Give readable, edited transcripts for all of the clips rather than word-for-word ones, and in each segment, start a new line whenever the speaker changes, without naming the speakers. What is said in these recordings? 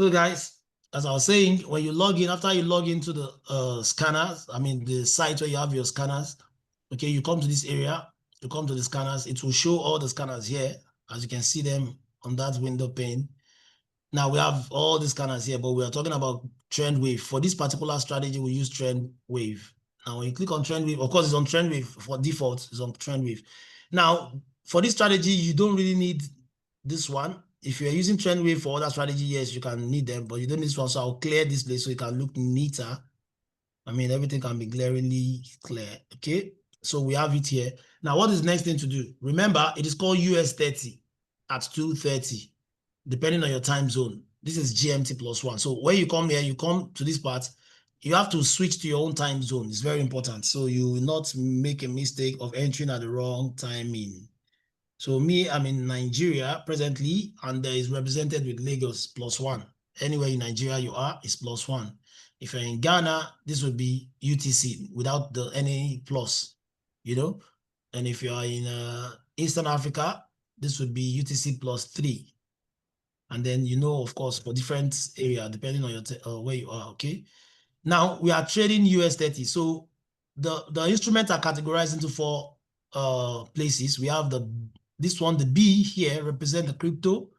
So guys, as I was saying, when you log in, after you log into the scanners, the site where you have your scanners, okay, you come to this area, you come to the scanners, it will show all the scanners here, as you can see them on that window pane. Now we have all the scanners here, but we are talking about trend wave. For this particular strategy, we use trend wave. Now when you click on trend wave, of course it's on trend wave for default, it's on trend wave. Now for this strategy, you don't really need this one. If you're using trend wave for other strategy, yes, you can need them, but you don't need this one. So I'll clear this place so it can look neater. Everything can be glaringly clear. Okay, so we have it here. Now, what is the next thing to do? Remember, it is called US 30 at 2:30, depending on your time zone. This is GMT +1. So when you come here, you come to this part, you have to switch to your own time zone. It's very important. So you will not make a mistake of entering at the wrong timing. So me, I'm in Nigeria presently, and there is represented with Lagos +1. Anywhere in Nigeria you are, is +1. If you're in Ghana, this would be UTC without any plus, And if you are in Eastern Africa, this would be UTC +3. And then, of course, for different area, depending on your where you are, okay? Now, we are trading US 30. So the instruments are categorized into 4 places. We have this one, the B here, represent the crypto.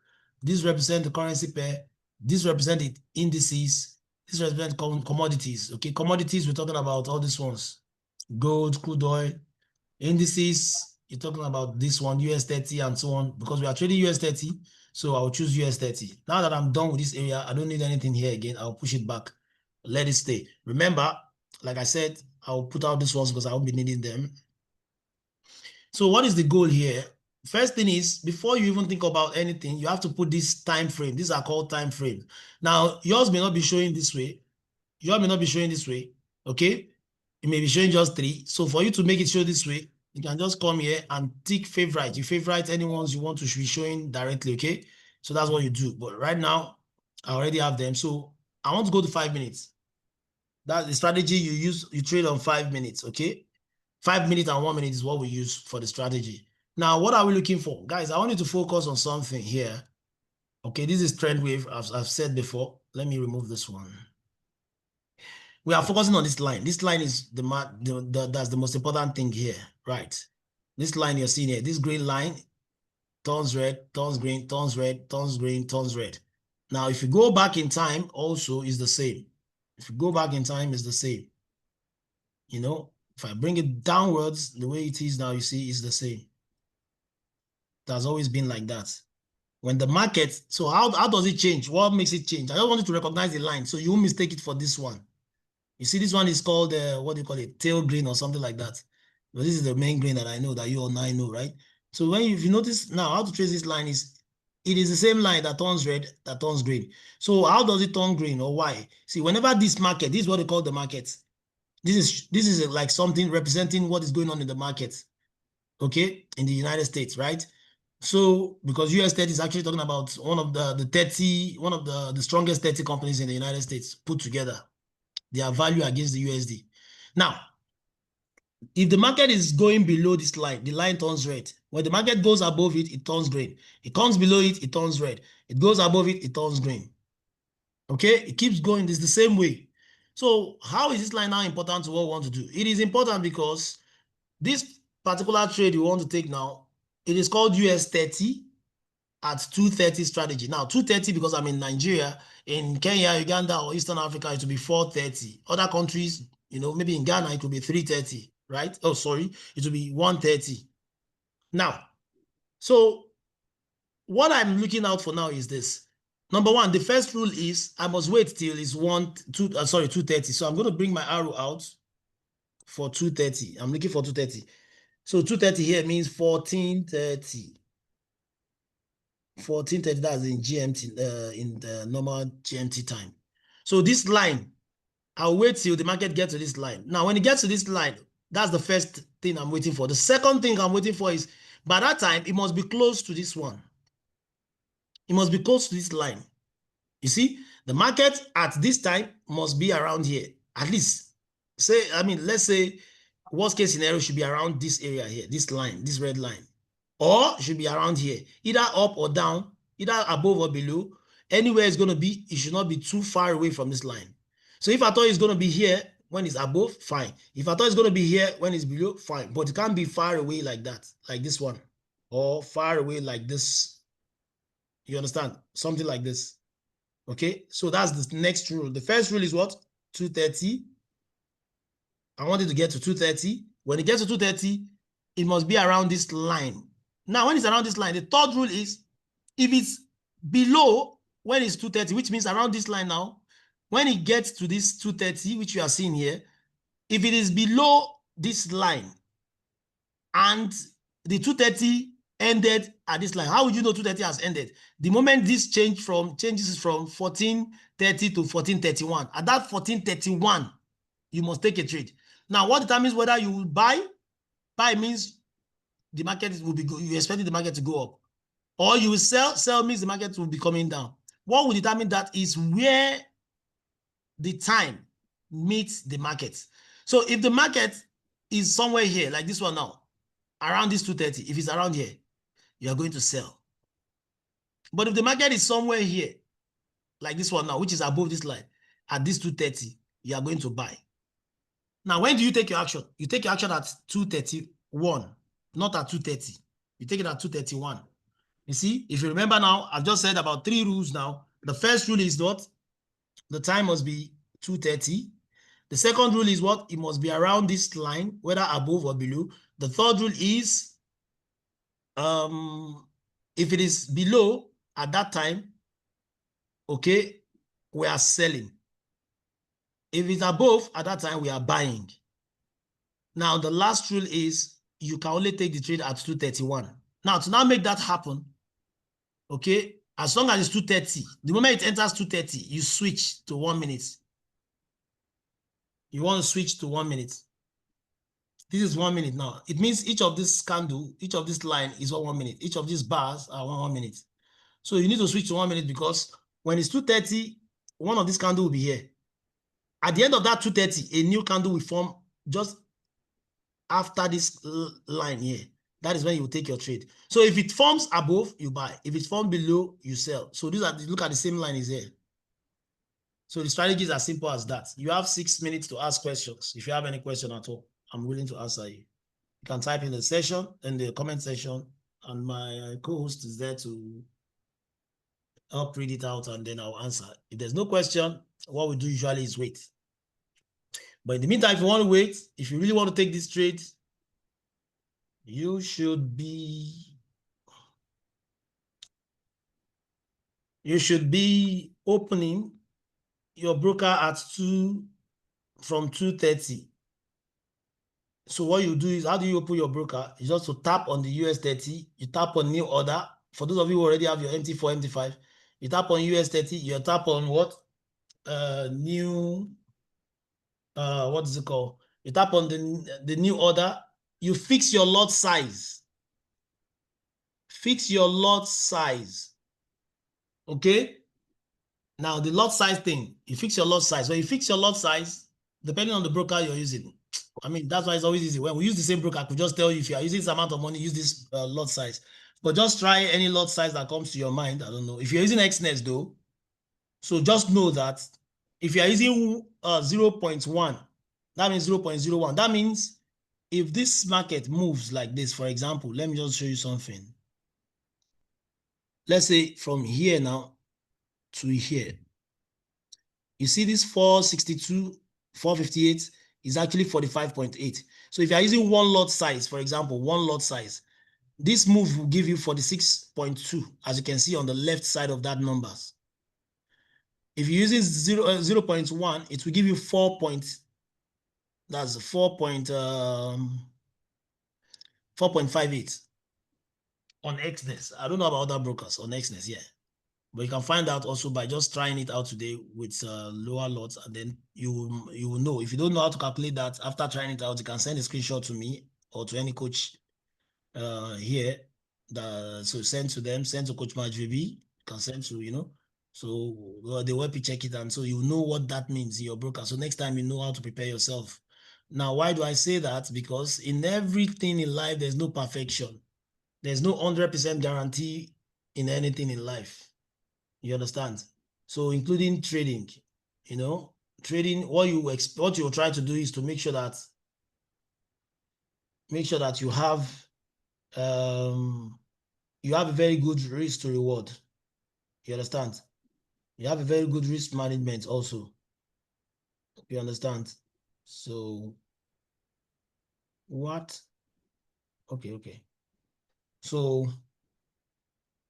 This represent the currency pair. This represent the indices. This represent commodities. Okay, commodities, we're talking about all these ones. Gold, crude oil. Indices, you're talking about this one, US 30 and so on. Because we are trading US 30, so I'll choose US 30. Now that I'm done with this area, I don't need anything here again. I'll push it back. Let it stay. Remember, like I said, I'll put out these ones because I won't be needing them. So what is the goal here? First thing is, before you even think about anything, you have to put this time frame. These are called time frame. Now, yours may not be showing this way. Yours may not be showing this way, okay? It may be showing just 3. So for you to make it show this way, you can just come here and tick favorite. You favorite any ones you want to be showing directly, okay? So that's what you do. But right now, I already have them. So I want to go to 5 minutes. That's the strategy you use. You trade on 5 minutes, okay? 5 minutes and 1 minute is what we use for the strategy. Now, what are we looking for? Guys, I want you to focus on something here. Okay, this is trend wave, as I've said before. Let me remove this one. We are focusing on this line. This line is that's the most important thing here, right? This line you're seeing here, this green line, turns red, turns green, turns red, turns green, turns red. Now, if you go back in time, also is the same. If you go back in time, it's the same. If I bring it downwards, the way it is now, you see, it's the same. It has always been like that. When the market, so how does it change? What makes it change? I just want you to recognize the line, so you won't mistake it for this one. You see, this one is called, what do you call it? Tail green or something like that. But this is the main green that I know, that you all now know, right? So if you notice now, how to trace this line is, it is the same line that turns red, that turns green. So how does it turn green or why? See, whenever this market, this is what they call the market. This is like something representing what is going on in the market, okay, in the United States, right? So because US 30 is actually talking about one of the strongest 30 companies in the United States put together, their value against the USD. Now, if the market is going below this line, the line turns red. When the market goes above it, it turns green. It comes below it, it turns red. It goes above it, it turns green. Okay, it keeps going. It's the same way. So how is this line now important to what we want to do? It is important because this particular trade we want to take now, it is called US 30 at 2:30 strategy. Now, 2:30 because I'm in Nigeria. In Kenya, Uganda, or Eastern Africa, it will be 4:30. Other countries, maybe in Ghana, it will be 3:30, right? Oh, sorry, it will be 1:30. Now, so what I'm looking out for now is this. Number one, the first rule is I must wait till it's 2:30. So I'm going to bring my arrow out for 2:30. I'm looking for 2:30. So 2:30 here means 14:30. 14:30, that's in GMT, in the normal GMT time. So this line, I'll wait till the market gets to this line. Now, when it gets to this line, that's the first thing I'm waiting for. The second thing I'm waiting for is, by that time, it must be close to this one. It must be close to this line. You see, the market at this time must be around here. At least, let's say, worst case scenario should be around this area here, this line, this red line. Or should be around here, either up or down, either above or below, anywhere it's going to be, it should not be too far away from this line. So if I thought it's going to be here when it's above, fine. If I thought it's going to be here when it's below, fine. But it can't be far away like that, like this one, or far away like this. You understand? Something like this. Okay, so that's the next rule. The first rule is what? 230. I want it to get to 230. When it gets to 230, it must be around this line. Now, when it's around this line, the third rule is if it's below when it's 230, which means around this line now, when it gets to this 230, which you are seeing here, if it is below this line and the 230 ended at this line, how would you know 230 has ended? The moment this changes from 1430 to 1431, at that 1431, you must take a trade. Now, what determines whether you will buy? Buy means the market will be you're expecting the market to go up. Or you will sell. Sell means the market will be coming down. What will determine that is where the time meets the market. So if the market is somewhere here, like this one now, around this 230, if it's around here, you are going to sell. But if the market is somewhere here, like this one now, which is above this line, at this 230, you are going to buy. Now, when do you take your action? You take your action at 231, not at 230. You take it at 231. You see, if you remember now, I've just said about 3 rules now. The first rule is what? The time must be 230. The second rule is what? It must be around this line, whether above or below. The third rule is if it is below at that time, okay, we are selling. If it's above at that time, we are buying. Now, the last rule is you can only take the trade at 231. Now, to now make that happen, okay, as long as it's 230, the moment it enters 230, you switch to 1 minute. You want to switch to 1 minute. This is 1 minute now. It means each of this candle, each of this line is 1 minute. Each of these bars are 1 minute. So you need to switch to 1 minute because when it's 230, one of these candle will be here. At the end of that 230, a new candle will form just after this line here. That is when you will take your trade. So if it forms above, you buy. If it forms below, you sell. So these are, look at the same line is here. So the strategy is as simple as that. You have 6 minutes to ask questions. If you have any question at all, I'm willing to answer you. You can type in the session, in the comment section, and my co-host is there to help read it out, and then I'll answer. If there's no question, what we do usually is wait. But in the meantime, if you want to wait, if you really want to take this trade, you should be opening your broker at from 230. So what you do is, how do you open your broker? You just to tap on the US 30, you tap on new order. For those of you who already have your MT4, MT5, you tap on US 30, you tap on what? New, what is it called? You tap on the new order, you fix your lot size. Fix your lot size. Okay? Now, the lot size thing, you fix your lot size. When you fix your lot size, depending on the broker you're using, I mean, that's why it's always easy. When we use the same broker, I could just tell you if you are using this amount of money, use this lot size. But just try any lot size that comes to your mind. I don't know. If you're using XNES though, so just know that if you are using 0.1, that means 0.01. That means if this market moves like this, for example, let me just show you something. Let's say from here now to here. You see this 462, 458 is actually 45.8. So if you're using one lot size, for example, one lot size, this move will give you 46.2, as you can see on the left side of that numbers. If you're using 0.1, it will give you 4.58 on XNES. I don't know about other brokers on XNES, yeah. But you can find out also by just trying it out today with lower lots, and then you will know. If you don't know how to calculate that, after trying it out, you can send a screenshot to me or to any coach here. So send to them, send to Coach MajVB, can send to, so they will help you check it, and so you know what that means in your broker. So next time you know how to prepare yourself. Now, why do I say that? Because in everything in life, there's no perfection. There's no 100% guarantee in anything in life. You understand? So including trading, you know, trading, what you're trying to do is to make sure that you have a very good risk to reward. You understand? You have a very good risk management also. You understand? So what? Okay. So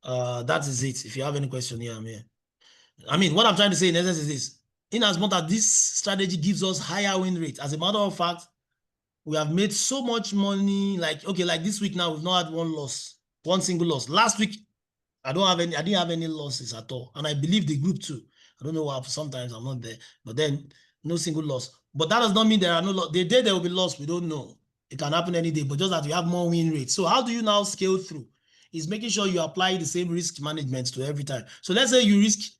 that is it. If you have any question here, I'm here. I mean, what I'm trying to say in essence is this: in as much as this strategy gives us higher win rate, as a matter of fact, we have made so much money. Like, okay, like this week now, we've not had one single loss. Last week, I didn't have any losses at all. And I believe the group too. I don't know why sometimes I'm not there, but then no single loss. But that does not mean there are no loss. The day there will be loss, we don't know. It can happen any day, but just that you have more win rate. So how do you now scale through? Is making sure you apply the same risk management to every time. So let's say you risk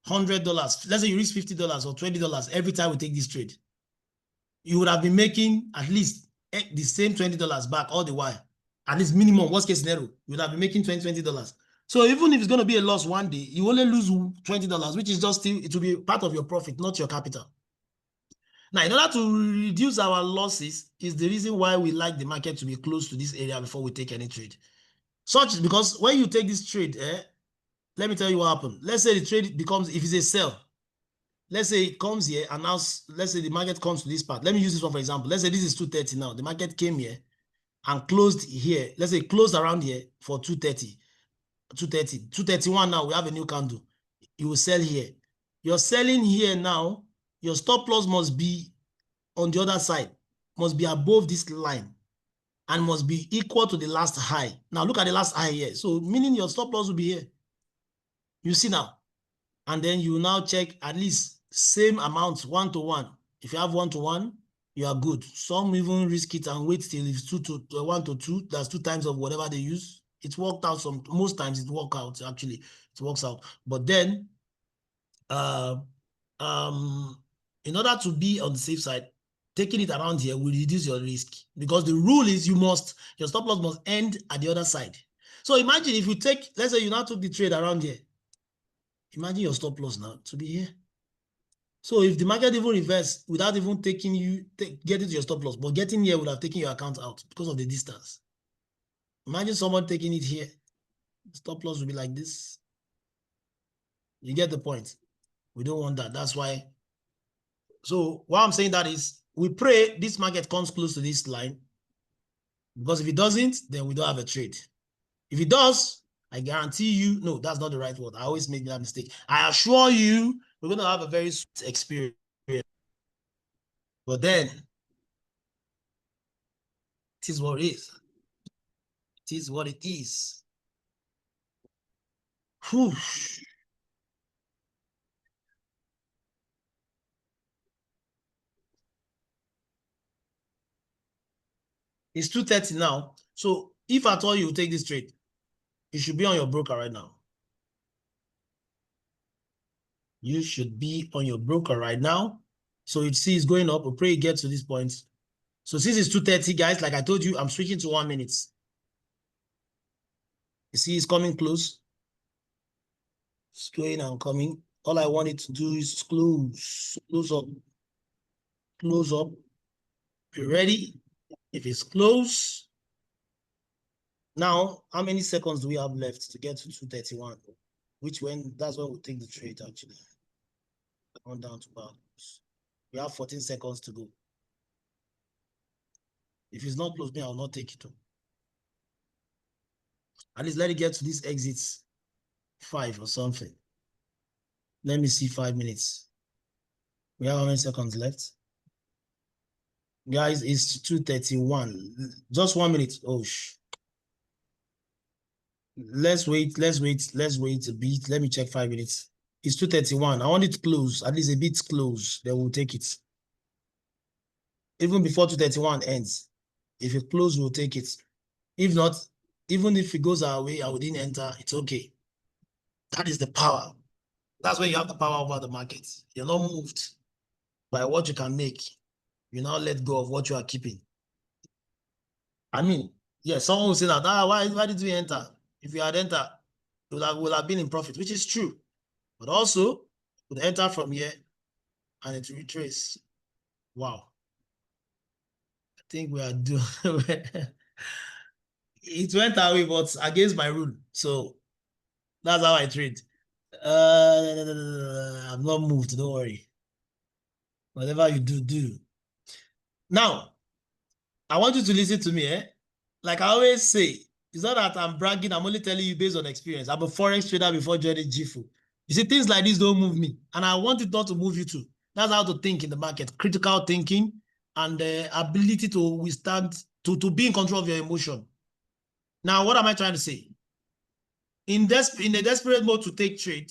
$100. Let's say you risk $50 or $20 every time we take this trade. You would have been making at least the same $20 back all the while. At least minimum, worst case scenario, you would have been making $20. So even if it's going to be a loss one day, you only lose $20, which is just still, it will be part of your profit, not your capital. Now, in order to reduce our losses is the reason why we like the market to be close to this area before we take any trade. Such because when you take this trade, let me tell you what happened. Let's say the trade becomes, if it's a sell, let's say it comes here and now, let's say the market comes to this part. Let me use this one for example. Let's say this is 230 now. The market came here and closed here. Let's say closed around here for 230. 231 now, we have a new candle. You will sell here. You're selling here now. Your stop loss must be on the other side, must be above this line and must be equal to the last high. Now look at the last high here. So meaning your stop loss will be here. You see now. And then you now check at least same amount, 1-to-1. If you have 1-to-1, you are good. Some even risk it and wait till it's 1-to-2. That's 2 times of whatever they use. It's worked out. Most times it works out, actually. It works out. But then, in order to be on the safe side, taking it around here will reduce your risk, because the rule is your stop loss must end at the other side. So imagine if you take, let's say you now took the trade around here. Imagine your stop loss now to be here. So if the market even reverse without even taking getting to your stop loss, but getting here would have taken your account out because of the distance. Imagine someone taking it here. Stop loss will be like this. You get the point. We don't want that. That's why. So why I'm saying that is we pray this market comes close to this line, because if it doesn't, then we don't have a trade. If it does, I guarantee you, no, that's not the right word. I always make that mistake. I assure you, we're going to have a very sweet experience. But then, it is what it is. It is what it is. Whew. It's 2:30 now. So if at all you take this trade, you should be on your broker right now. You should be on your broker right now. So you see it's going up. We pray it gets to this point. So since it's 2:30, guys, like I told you, I'm switching to 1 minute. You see it's coming close. It's going and coming. All I want it to do is close up. Close up. Be ready. If it's close. Now, how many seconds do we have left to get to 231? That's when we'll take the trade, actually. On down to values. We have 14 seconds to go. If it's not close, me, I'll not take it. At least let it get to this exits 5 or something. Let me see 5 minutes. We have how many seconds left? Guys, it's 2:31. Just 1 minute. Oh, let's wait a bit. Let me check 5 minutes. It's 2:31. I want it close, at least a bit close. Then we'll take it. Even before 2:31 ends. If it close, we'll take it. If not, even if it goes our way and we didn't enter, it's okay. That is the power. That's where you have the power over the market. You're not moved by what you can make. You now let go of what you are keeping. I mean, yeah, someone will say that, why did we enter? If we had entered, we would have been in profit, which is true. But also, could enter from here and it retrace. Wow. I think we are doing it went away, but against my rule. So that's how I trade. I'm not moved, don't worry. Whatever you do, do. Now, I want you to listen to me, eh? Like I always say, it's not that I'm bragging, I'm only telling you based on experience. I'm a Forex trader before joining GFO. You see, things like this don't move me. And I want it not to move you too. That's how to think in the market. Critical thinking and the ability to withstand, to be in control of your emotion. Now, what am I trying to say? In a desperate mode to take trade,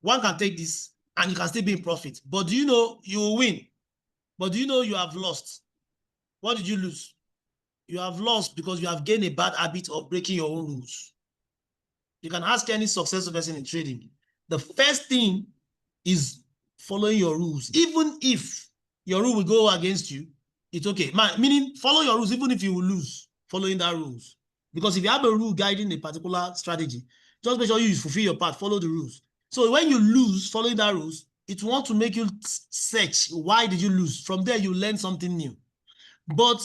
one can take this and you can still be in profit. But do you know you will win? But do you know you have lost? What did you lose? You have lost because you have gained a bad habit of breaking your own rules. You can ask any successful person in trading. The first thing is following your rules. Even if your rule will go against you, it's okay. Meaning follow your rules even if you will lose following that rules. Because if you have a rule guiding a particular strategy, just make sure you fulfill your part, follow the rules. So when you lose following that rules, it wants to make you search, why did you lose? From there, you learn something new. But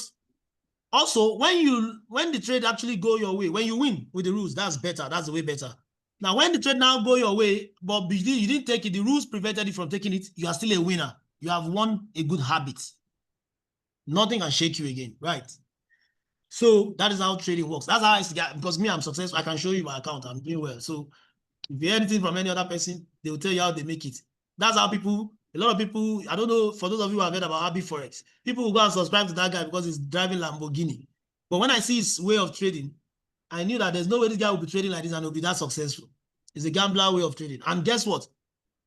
also, when the trade actually go your way, when you win with the rules, that's better. That's the way better. Now, when the trade now go your way, but you didn't take it, the rules prevented you from taking it, you are still a winner. You have won a good habit. Nothing can shake you again, right? So that is how trading works. That's how I see it. Because me, I'm successful. I can show you my account. I'm doing well. So if you hear anything from any other person, they will tell you how they make it. That's how a lot of people, I don't know, for those of you who have heard about Happy Forex, people will go and subscribe to that guy because he's driving Lamborghini. But when I see his way of trading, I knew that there's no way this guy will be trading like this and will be that successful. It's a gambler way of trading. And guess what?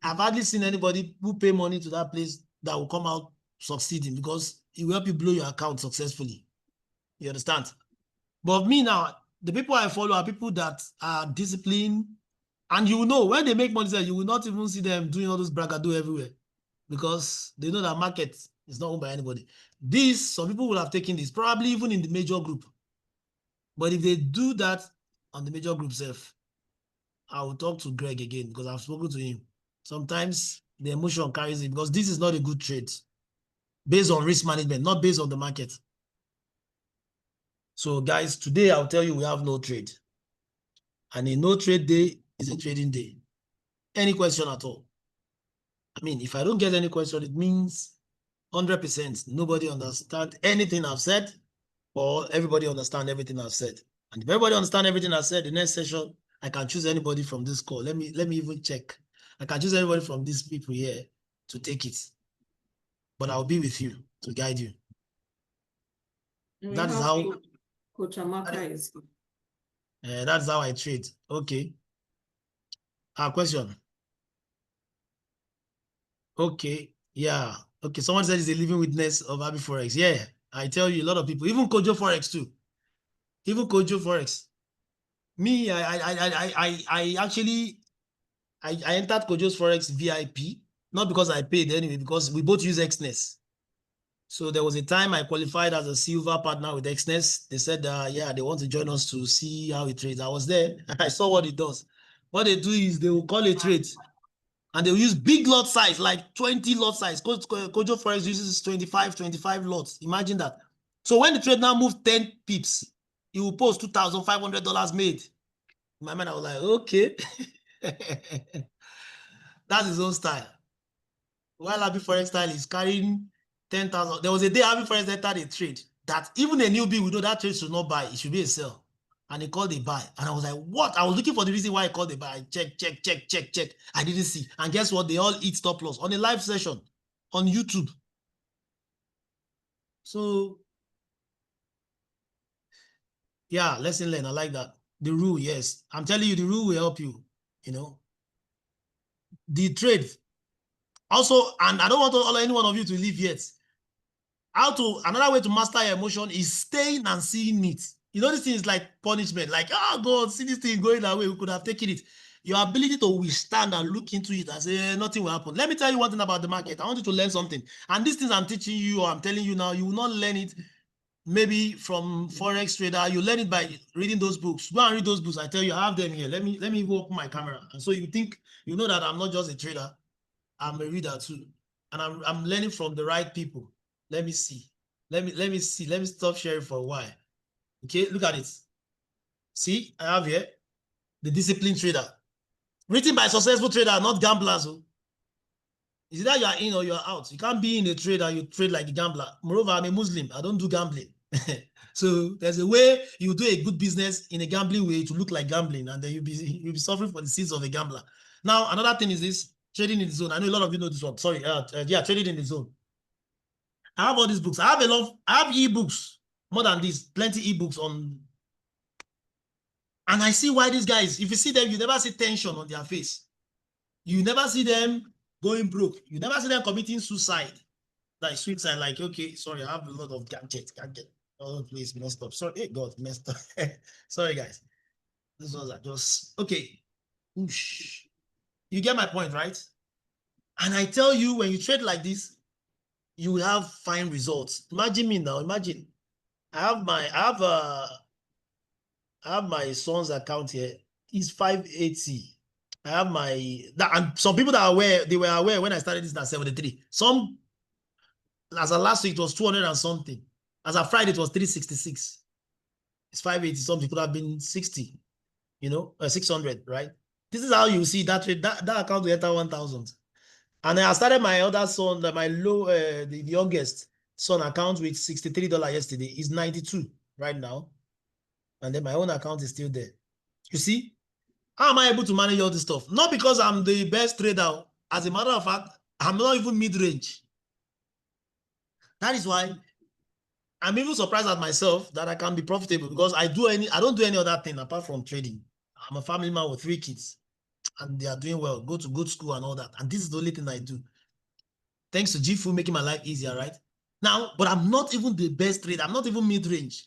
I've hardly seen anybody who pay money to that place that will come out succeeding because it will help you blow your account successfully. You understand? But me now, the people I follow are people that are disciplined, and you will know when they make money, you will not even see them doing all those bragado everywhere because they know that market is not owned by anybody. Some people will have taken this, probably even in the major group. But if they do that on the major group self, I will talk to Greg again because I've spoken to him. Sometimes the emotion carries it because this is not a good trade based on risk management, not based on the market. So guys, today I'll tell you we have no trade. And a no trade day is a trading day. Any question at all? I mean, if I don't get any question, it means 100% nobody understand anything I've said, or everybody understand everything I've said. And if everybody understand everything I've said, the next session, I can choose anybody from this call. Let me even check. I can choose anybody from these people here to take it. But I'll be with you to guide you. That is how
Coach Amaka is.
That's how I trade. Okay. Question. Okay. Yeah. Okay. Someone said he's a living witness of Happy Forex. Yeah. I tell you, a lot of people, even Kojo Forex too. Even Kojo Forex. Me, I actually entered Kojo's Forex VIP, not because I paid anyway, because we both use Xness. So there was a time I qualified as a silver partner with Xness. They said, yeah, they want to join us to see how it trades. I was there. I saw what it does. What they do is they will call a trade and they will use big lot size, like 20 lot size. Kojo Forex uses 25 lots. Imagine that. So when the trade now moves 10 pips, he will post $2,500 made. In my mind, I was like, okay. That's his own style. While Happy Forex style is carrying 10,000. There was a day Happy Forex entered a trade that even a newbie would know that trade should not buy. It should be a sell. And he called a buy. And I was like, what? I was looking for the reason why he called a buy. Check. I didn't see. And guess what? They all eat stop loss on a live session on YouTube. So, yeah, lesson learned. I like that. The rule, yes. I'm telling you, the rule will help you, you know. The trade. Also, and I don't want to allow any one of you to leave yet. Another way to master your emotion is staying and seeing it. You know, this thing is like punishment. Like, oh God, see this thing going away. We could have taken it. Your ability to withstand and look into it and say, nothing will happen. Let me tell you one thing about the market. I want you to learn something. And these things I'm teaching you or I'm telling you now, you will not learn it maybe from Forex trader, you learn it by reading those books. Go and read those books. I tell you, I have them here. Let me even open my camera. And so you think, you know that I'm not just a trader, I'm a reader too. And I'm learning from the right people. Let me see. Let me see. Let me stop sharing for a while. Okay, look at it. See, I have here the disciplined trader. Written by successful trader, not gamblers. Is it that you are in or you are out? You can't be in a trade and you trade like a gambler. Moreover, I'm a Muslim. I don't do gambling. So there's a way you do a good business in a gambling way to look like gambling, and then you'll be suffering for the sins of a gambler. Now, another thing is this trading in the zone. I know a lot of you know this one. Sorry, yeah, trading in the zone. I have all these books. I have ebooks, more than this, plenty ebooks on. And I see why these guys, if you see them, you never see tension on their face. You never see them going broke. You never see them committing suicide. Like suicide, like, okay, sorry, I have a lot of gadgets. Oh, please, messed up. Sorry, hey, God, messed up. Sorry, guys. This was just, okay. Oosh. You get my point, right? And I tell you, when you trade like this, you will have fine results. Imagine me now. Imagine I have my son's account here. It's 580. I have and some people that are aware, they were aware when I started this at 73. Some, as of last week, it was 200 and something. As of Friday, it was 366. It's 580 something. It could have been 60, 600, right? This is how you see that trade. That account will enter 1,000. And I started my other son, my the youngest son account with $63 yesterday. Is 92 right now. And then my own account is still there. You see? How am I able to manage all this stuff? Not because I'm the best trader. As a matter of fact, I'm not even mid-range. That is why I'm even surprised at myself that I can be profitable, because I don't do any other thing apart from trading. I'm a family man with 3 kids and they are doing well, go to good school and all that. And this is the only thing I do. Thanks to GFU making my life easier, right? Now, but I'm not even the best trader. I'm not even mid-range.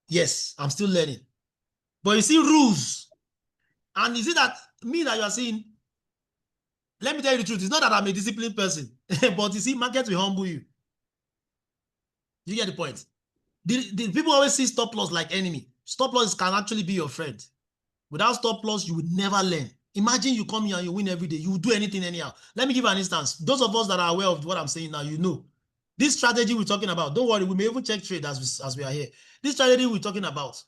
Yes, I'm still learning. But you see rules. And you see that me that you are seeing, let me tell you the truth. It's not that I'm a disciplined person, but you see, market will humble you. You get the point? The people always see stop loss like enemy. Stop loss can actually be your friend. Without stop loss, you would never learn. Imagine you come here and you win every day. You will do anything anyhow. Let me give an instance. Those of us that are aware of what I'm saying now, you know. This strategy we're talking about, don't worry, we may even check trade as we are here. This strategy we're talking about,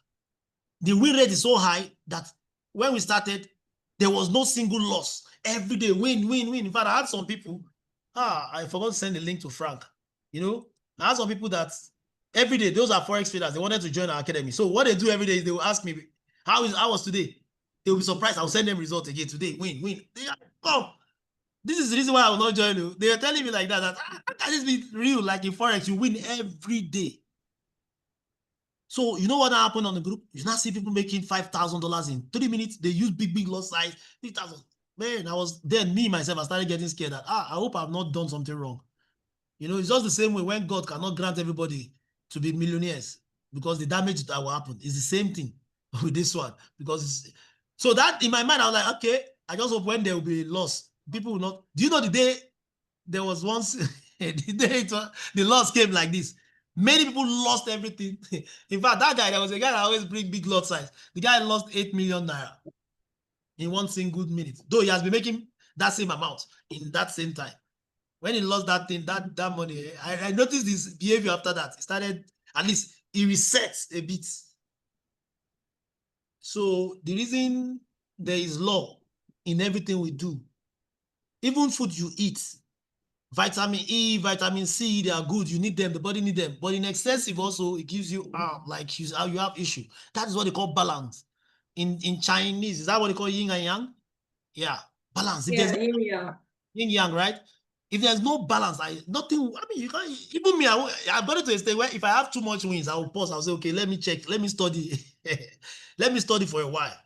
the win rate is so high that when we started, there was no single loss. Every day, win, win, win. In fact, I had some people, I forgot to send the link to Frank. I had some people that every day, those are Forex traders, they wanted to join our academy. So what they do every day is they will ask me, how was today? They will be surprised. I'll send them results again today. Win, win. Come. This is the reason why I will not join you. They were telling me like that how can this be real? Like in Forex, you win every day. So you know what happened on the group? You now see people making $5,000 in 3 minutes. They use big loss size, 3,000. Man, me myself, I started getting scared that I hope I've not done something wrong. It's just the same way when God cannot grant everybody to be millionaires, because the damage that will happen is the same thing with this one. So that in my mind, I was like, okay, I just hope when there will be loss, people will not. Do you know the day there was once the day the loss came like this? Many people lost everything. In fact, there was a guy that always bring big lot size. The guy lost 8 million naira in one single minute, though he has been making that same amount in that same time. When he lost that thing, that money, I noticed his behavior after that. He started, at least he resets a bit. So the reason there is law in everything we do, even food you eat, vitamin E, vitamin C, they are good. You need them. The body need them. But in excessive also, it gives you how you have issue. That is what they call balance. In Chinese, is that what they call yin and yang? Yeah, balance.
Yeah, yin yang.
Yin yang, right? If there's no balance, you can't, even me, I've got it to a state where if I have too much wins, I will pause. I'll say, okay, let me check, let me study. Let me study for a while.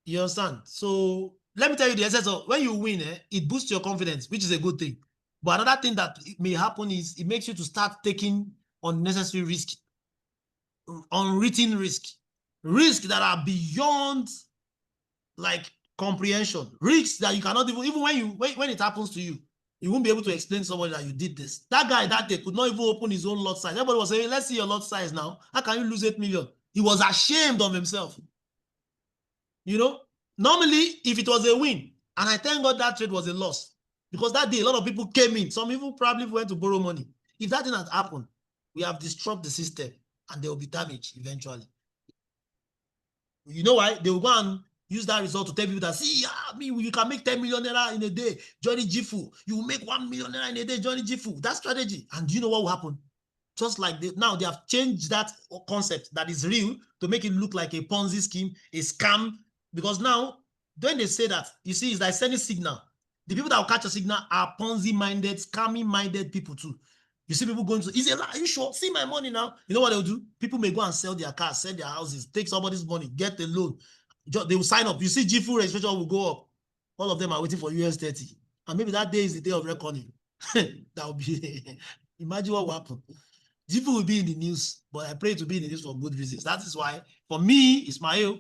You understand? So let me tell you the essence of when you win, it boosts your confidence, which is a good thing. But another thing that may happen is it makes you to start taking unnecessary risk, unwritten risk that are beyond like comprehension, risks that you cannot even when it happens to you, You won't be able to explain to somebody that you did this. That guy that day could not even open his own lot size. Everybody was saying, let's see your lot size now. How can you lose 8 million? He was ashamed of himself. You know, normally if it was a win, and I thank God that trade was a loss, because that day a lot of people came in. Some people probably went to borrow money. If that didn't happen, we have disrupted the system and there will be damage eventually. You know why? They will go and use that result to tell people that, see, you can make 10 million naira in a day, Johnny Jifu. You will make 1 million naira in a day, Johnny Jifu. That strategy. And do you know what will happen? Just like now they have changed that concept that is real to make it look like a Ponzi scheme, a scam. Because now, when they say that, you see, it's like sending signal. The people that will catch a signal are Ponzi-minded, scamming-minded people too. You see people going to, is it, are you sure? See my money now. You know what they'll do? People may go and sell their cars, sell their houses, take somebody's money, get a loan. They will sign up. You see G-Fuel registration will go up. All of them are waiting for US 30. And maybe that day is the day of reckoning. That will be, imagine what will happen. G-Fuel will be in the news, but I pray to be in the news for good reasons. That is why, for me, Ismail,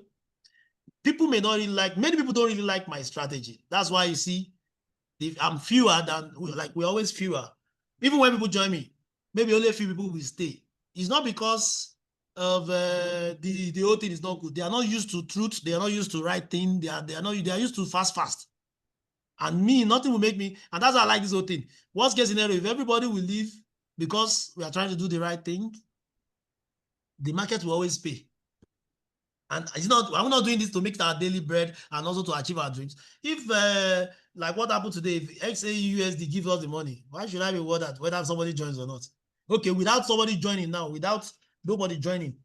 people may not really like, many people don't really like my strategy. That's why you see, I'm fewer than, like we're always fewer. Even when people join me, maybe only a few people will stay. It's not because of the whole thing is not good. They are not used to truth. They are not used to right thing. They are used to fast. And me, nothing will make me, and that's why I like this whole thing. Worst case scenario, if everybody will leave because we are trying to do the right thing, the market will always pay. And it's not, I'm not doing this to make our daily bread and also to achieve our dreams. If, like what happened today, if XAUSD gives us the money, why should I be worried whether somebody joins or not? Okay, without somebody joining now, without nobody joining,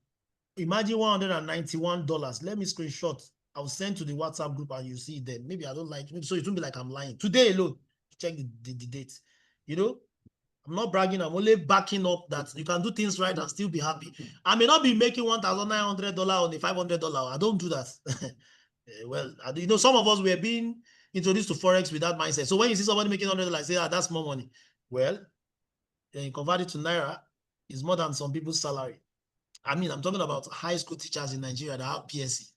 imagine $191. Let me screenshot. I'll send to the WhatsApp group and you see it then. Maybe I don't like it. So it won't be like I'm lying. Today alone, check the date. You know, I'm not bragging. I'm only backing up that you can do things right and still be happy. I may not be making $1,900 on the $500. I don't do that. Well, you know, some of us were being introduced to Forex with that mindset. So when you see somebody making $100, say, that's more money. Well, then you convert it to Naira, it's more than some people's salary. I mean, I'm talking about high school teachers in Nigeria that have PSC.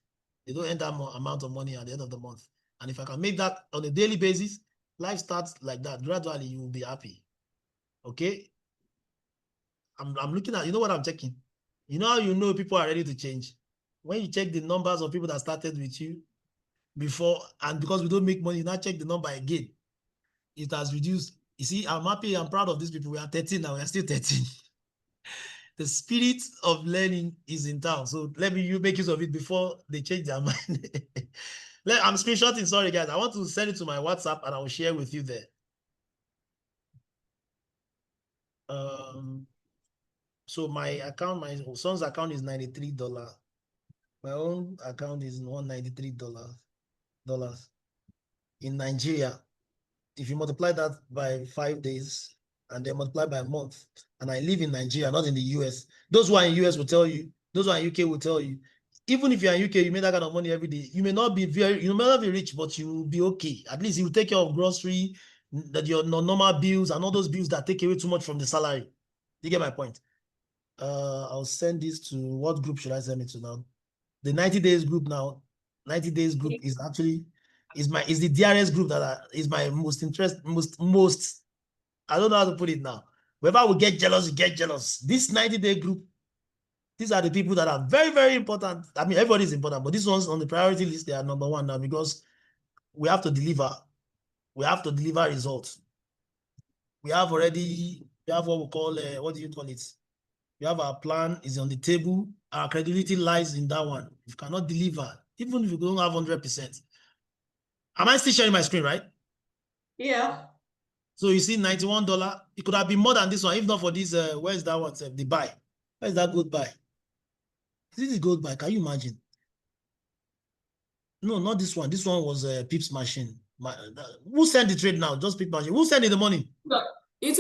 They don't earn that amount of money at the end of the month. And if I can make that on a daily basis, life starts like that. Gradually, you will be happy. Okay? I'm looking at, you know what I'm checking? You know how you know people are ready to change? When you check the numbers of people that started with you before, and because we don't make money, you now check the number again. It has reduced. You see, I'm happy, I'm proud of these people. We are 13 now, we are still 13. The spirit of learning is in town. So let me make use of it before they change their mind. I'm screenshotting, sorry guys. I want to send it to my WhatsApp and I will share with you there. So my account, my son's account is $93. My own account is $193 in Nigeria. If you multiply that by 5 days and then multiply by a month, and I live in Nigeria, not in the US. Those who are in US will tell you, those who are in UK will tell you, even if you're in UK, you make that kind of money every day. You may not be you may not be rich, but you will be okay. At least you will take care of grocery, that your normal bills and all those bills that take away too much from the salary. You get my point? I'll send this to, what group should I send it to now? The 90 days group now. 90 days group is actually is the dearest group that is my most I don't know how to put it now. Whoever will get jealous, you get jealous. This 90-day group, these are the people that are very, very important. I mean, everybody is important, but these ones on the priority list, they are number one now because we have to deliver. We have to deliver results. We have what we call, what do you call it? We have our plan is on the table. Our credibility lies in that one. If you cannot deliver, even if you don't have 100%. Am I still sharing my screen, right?
Yeah.
So you see $91. It could have been more than this one, if not for this, where's that one? The buy. Where's that gold buy? This is gold buy. Can you imagine? No, not this one. This one was a Pips machine. Who sent the trade now? Just Pips machine. Who sent the money?
No, it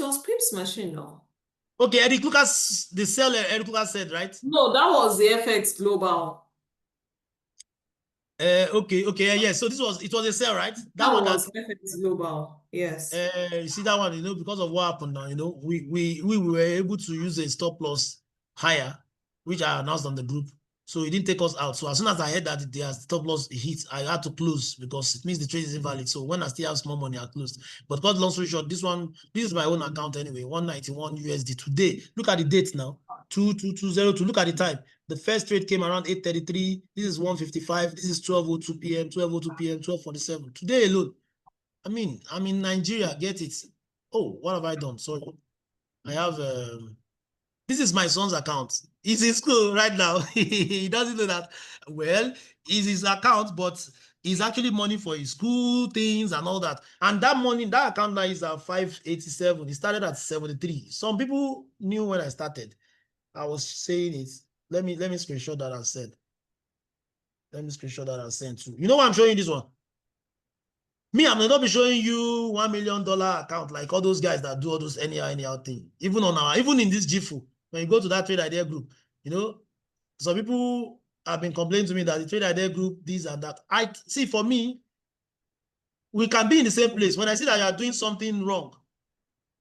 was Pips machine, no.
Okay, Eric Lucas, the seller Eric Lucas said, right?
No, that was the FX Global.
Okay, yeah. So it was a sale, right?
That one was FX Global, yes.
You see that one, you know, because of what happened now, you know, we were able to use a stop loss higher, which I announced on the group. So it didn't take us out. So as soon as I heard that their stop loss hit, I had to close because it means the trade is invalid. So when I still have small money, I closed. But cut long story short, this is my own account anyway, 191 USD today. Look at the date now, 22202. Look at the time. The first trade came around 8:33. This is 1:55. This is 12:02 p.m., 12:02 p.m., 12:47. Today alone. I mean, I'm in Nigeria. Get it? Oh, what have I done? Sorry. I have this is my son's account. He's in school right now. He doesn't know that. Well, it's his account, but it's actually money for his school things and all that. And that money, that account now is at 587. It started at 73. Some people knew when I started. I was saying it. Let me screenshot that and send. Let me screenshot that and send to. You know why I'm showing you this one? Me, I'm not be showing you $1 million account like all those guys that do all those anyhow thing. Even in this GIFU, when you go to that trade idea group, you know, some people have been complaining to me that the trade idea group, this and that. I see, for me, we can be in the same place. When I see that you are doing something wrong,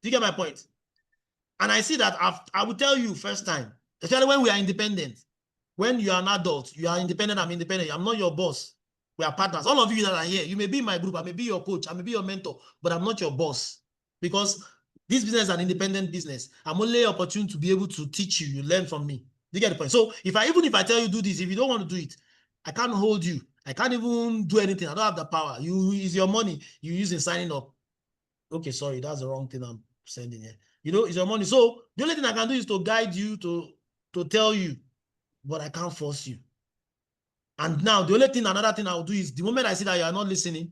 do you get my point? And I see that I will tell you first time, especially when we are independent. When you are an adult, you are independent, I'm independent. I'm not your boss. We are partners. All of you that are here, you may be in my group, I may be your coach, I may be your mentor, but I'm not your boss. Because this business is an independent business. I'm only opportune to be able to teach you. You learn from me. Do you get the point? So even if I tell you do this, if you don't want to do it, I can't hold you. I can't even do anything. I don't have the power. It's your money you use in signing up. Okay, sorry, that's the wrong thing I'm sending here. You know, it's your money. So the only thing I can do is to guide you, to tell you, but I can't force you. And now another thing I'll do is the moment I see that you are not listening,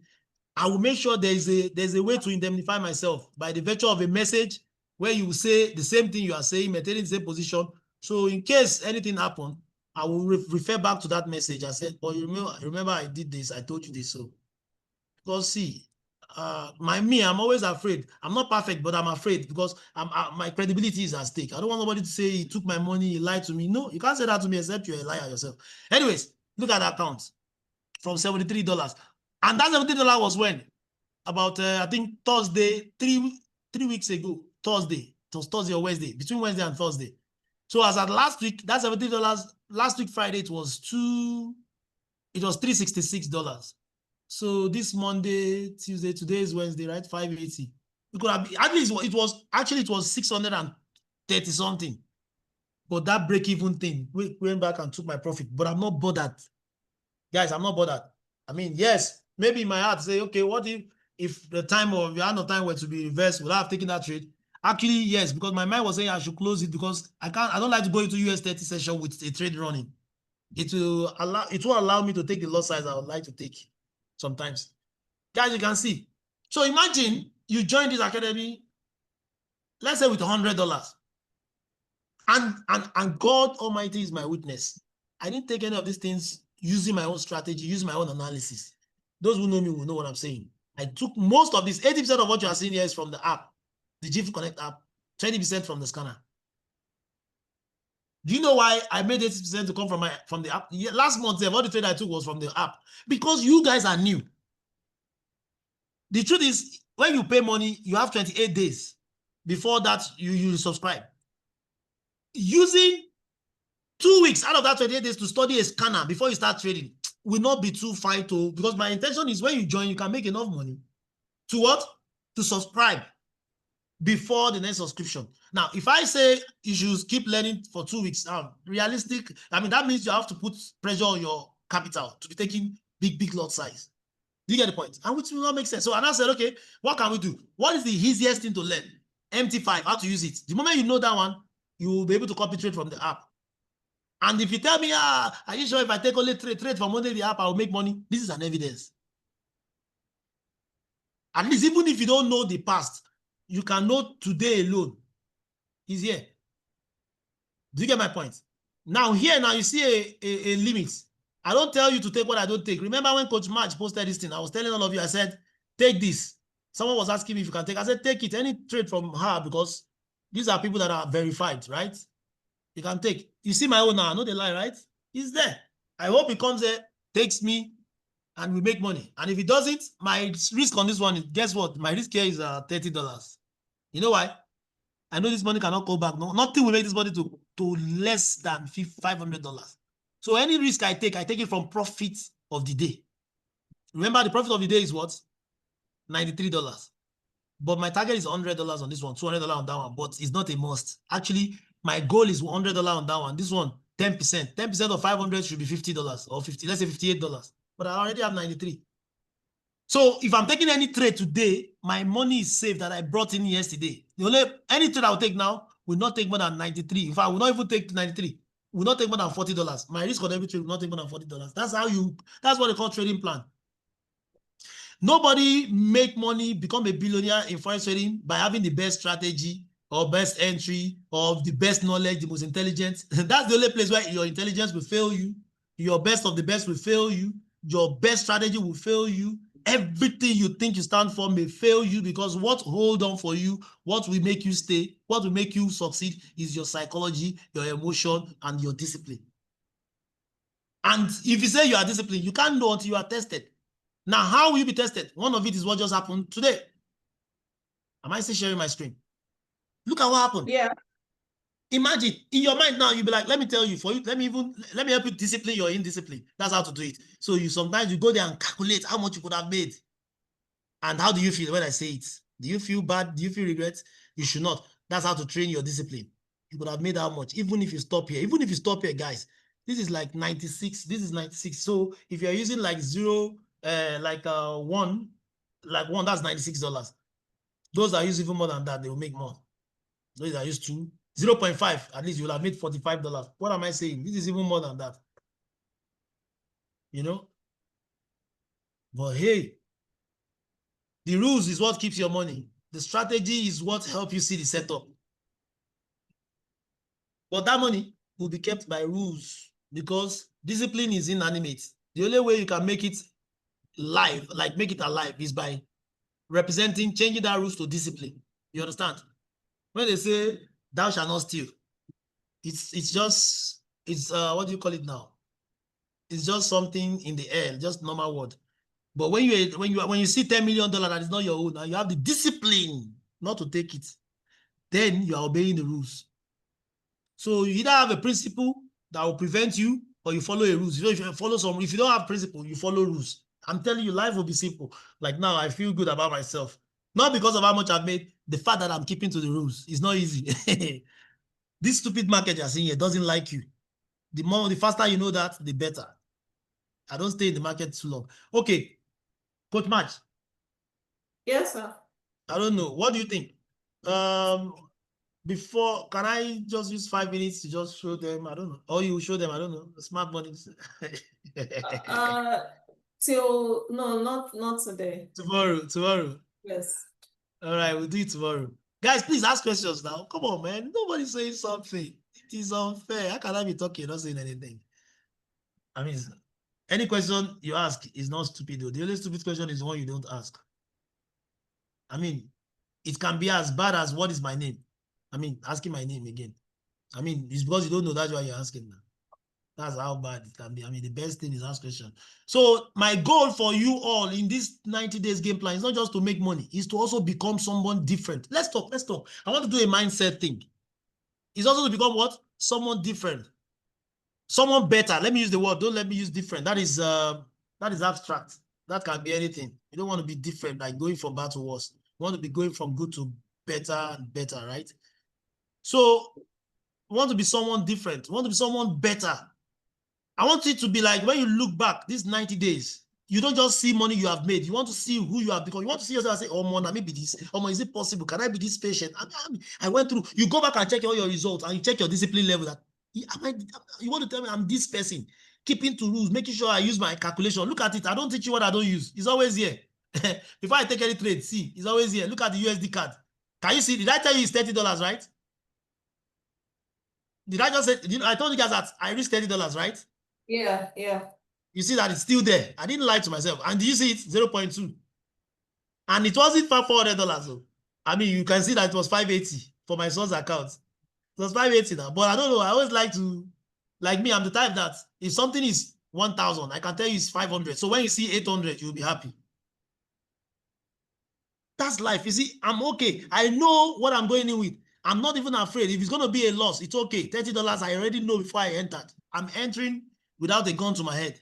I will make sure there's a way to indemnify myself by the virtue of a message where you will say the same thing you are saying, maintaining the same position. So in case anything happens, I will refer back to that message. I said, oh, remember I did this, I told you this. So, because see, I'm always afraid. I'm not perfect, but I'm afraid because my credibility is at stake. I don't want nobody to say he took my money, he lied to me. No, you can't say that to me except you're a liar yourself. Anyways, look at that account from $73. And that $73 was when? About, I think, Thursday, three weeks ago. Thursday. It was Thursday or Wednesday, between Wednesday and Thursday. So as at last week, that $73, last week Friday, it was $366. So this Monday, Tuesday, today is Wednesday, right? 580. It could have been, at least it was 630 something. But that break-even thing, we went back and took my profit. But I'm not bothered. Guys, I'm not bothered. I mean, yes, maybe in my heart say, okay, what if the time of the end of time were to be reversed, would I have taken that trade? Actually, yes, because my mind was saying I should close it because I don't like to go into US 30 session with a trade running. It will allow me to take the lot size I would like to take sometimes. Guys, you can see. So imagine you join this academy, let's say with $100. And God Almighty is my witness. I didn't take any of these things using my own strategy, using my own analysis. Those who know me will know what I'm saying. I took most of this. 80% of what you are seeing here is from the app, the GIF Connect app, 20% from the scanner. Do you know why I made 80% to come from the app? Last month, all the trade I took was from the app. Because you guys are new. The truth is, when you pay money, you have 28 days. Before that, you subscribe. Using 2 weeks out of that 28 days to study a scanner before you start trading will not be too fine to, because my intention is when you join, you can make enough money to what? To subscribe before the next subscription. Now, if I say you should keep learning for 2 weeks, realistic, I mean, that means you have to put pressure on your capital to be taking big lot size. Do you get the point? And which will not make sense. So, and I said, okay, what can we do? What is the easiest thing to learn? MT5, how to use it. The moment you know that one, you will be able to copy trade from the app. And if you tell me, are you sure if I take only trade from only the app, I will make money? This is an evidence. At least even if you don't know the past, you can know today alone. He's here. Do you get my point? Now you see a limit. I don't tell you to take what I don't take. Remember when Coach March posted this thing, I was telling all of you, I said, take this. Someone was asking me if you can take. I said, take it, any trade from her, because these are people that are verified, right? You can take. You see my own now, I know the lie, right? It's there. I hope it comes there, takes me, and we make money. And if it doesn't, my risk on this one, guess what? My risk here is $30. You know why? I know this money cannot go back. No, nothing will make this money to less than $500. So any risk I take it from profit of the day. Remember, the profit of the day is what? $93. But my target is $100 on this one, $200 on that one, but it's not a must. Actually, my goal is $100 on that one. This one, 10%. 10% of 500 should be $50 or 50, let's say $58. But I already have 93. So if I'm taking any trade today, my money is safe that I brought in yesterday. Any trade I'll take now will not take more than 93. In fact, I will not even take 93. Will not take more than $40. My risk on every trade will not take more than $40. That's what they call trading plan. Nobody make money, become a billionaire in forex trading by having the best strategy or best entry or the best knowledge, the most intelligent. That's the only place where your intelligence will fail you. Your best of the best will fail you. Your best strategy will fail you. Everything you think you stand for may fail you, because what hold on for you, what will make you stay, what will make you succeed is your psychology, your emotion, and your discipline. And if you say you are disciplined, you can't know until you are tested. Now, how will you be tested? One of it is what just happened today. Am I still sharing my screen? Look at what happened.
Yeah.
Imagine in your mind now, you'll be like, let me tell you, let me help you discipline your indiscipline. That's how to do it. So sometimes you go there and calculate how much you could have made. And how do you feel when I say it? Do you feel bad? Do you feel regret? You should not. That's how to train your discipline. You could have made how much, even if you stop here. Even if you stop here, guys, this is like 96. This is 96. So if you're using like zero, one, that's $96. Those that use even more than that, they will make more. Those that use 0.5, at least you will have made $45. What am I saying? This is even more than that. You know? But hey, the rules is what keeps your money. The strategy is what helps you see the setup. But that money will be kept by rules, because discipline is inanimate. The only way you can make it live, like make it alive, is by changing that rules to discipline. You understand? When they say thou shalt not steal, it's what do you call it now? It's just something in the air, just normal word. But when you see $10 million that is not your own, and you have the discipline not to take it, then you are obeying the rules. So you either have a principle that will prevent you, or you follow a rules. If you don't have principle, you follow rules. I'm telling you, life will be simple. Like now, I feel good about myself. Not because of how much I've made, the fact that I'm keeping to the rules. It's not easy. This stupid market you're seeing here doesn't like you. The faster you know that, the better. I don't stay in the market too long. Okay, Coach Match.
Yes, sir.
I don't know. What do you think? Before, can I just use 5 minutes to just show them? I don't know. Or you show them, I don't know. Smart money.
Not today.
Tomorrow.
Yes.
All right, we'll do it tomorrow. Guys, please ask questions now. Come on, man. Nobody's saying something. It is unfair. How can I be talking, not saying anything? I mean, any question you ask is not stupid, though. The only stupid question is the one you don't ask. I mean, it can be as bad as, what is my name? I mean, asking my name again. I mean, it's because you don't know, that's why you're asking now. That's how bad it can be. I mean, the best thing is ask questions. So my goal for you all in this 90 days game plan is not just to make money, it's to also become someone different. Let's talk. I want to do a mindset thing. It's also to become what? Someone different. Someone better. Let me use the word. Don't let me use different. That is abstract. That can be anything. You don't want to be different, like going from bad to worse. You want to be going from good to better and better, right? So you want to be someone different. You want to be someone better. I want it to be like, when you look back these 90 days, you don't just see money you have made. You want to see who you have become. You want to see yourself and say, oh, man, maybe this. Oh, man, is it possible? Can I be this patient? I went through. You go back and check all your results, and you check your discipline level. That you want to tell me I'm this person, keeping to rules, making sure I use my calculation. Look at it. I don't teach you what I don't use. It's always here. Before I take any trade, see, it's always here. Look at the USD card. Can you see? Did I tell you it's $30, right? Did I just say, I told you guys that I reached $30, right?
Yeah.
You see that it's still there. I didn't lie to myself. And do you see it? 0.2. And it wasn't $400. So I mean, you can see that it was 580 for my son's account. It was 580 now. But I don't know. I always like to, like me, I'm the type that if something is 1,000, I can tell you it's 500. So when you see 800, you'll be happy. That's life. You see, I'm okay. I know what I'm going in with. I'm not even afraid. If it's going to be a loss, it's okay. $30, I already know before I entered. I'm entering without a gun to my head.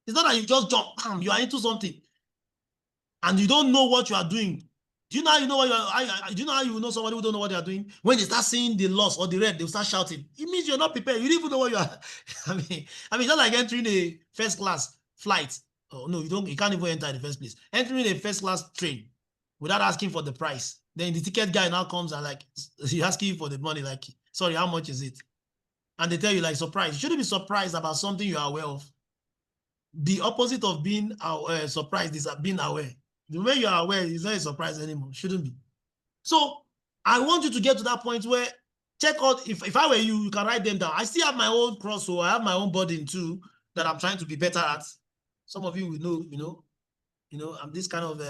It's not that you just jump, you are into something, and you don't know what you are doing. Do you know how you know what you are? Do you know how you know somebody who don't know what they are doing? When they start seeing the loss or the red, they'll start shouting. It means you're not prepared. You don't even know what you are. I mean, just like entering a first class flight. Oh no, you can't even enter in the first place. Entering a first class train without asking for the price. Then the ticket guy now comes and like he asking you for the money, like, sorry, how much is it? And they tell you like surprise. You shouldn't be surprised about something you are aware of. The opposite of being surprised is being aware. The way you are aware is not a surprise anymore. Shouldn't be. So I want you to get to that point where check out, if I were you, you can write them down. I still have my own cross, so I have my own burden too that I'm trying to be better at. Some of you will know, I'm this kind of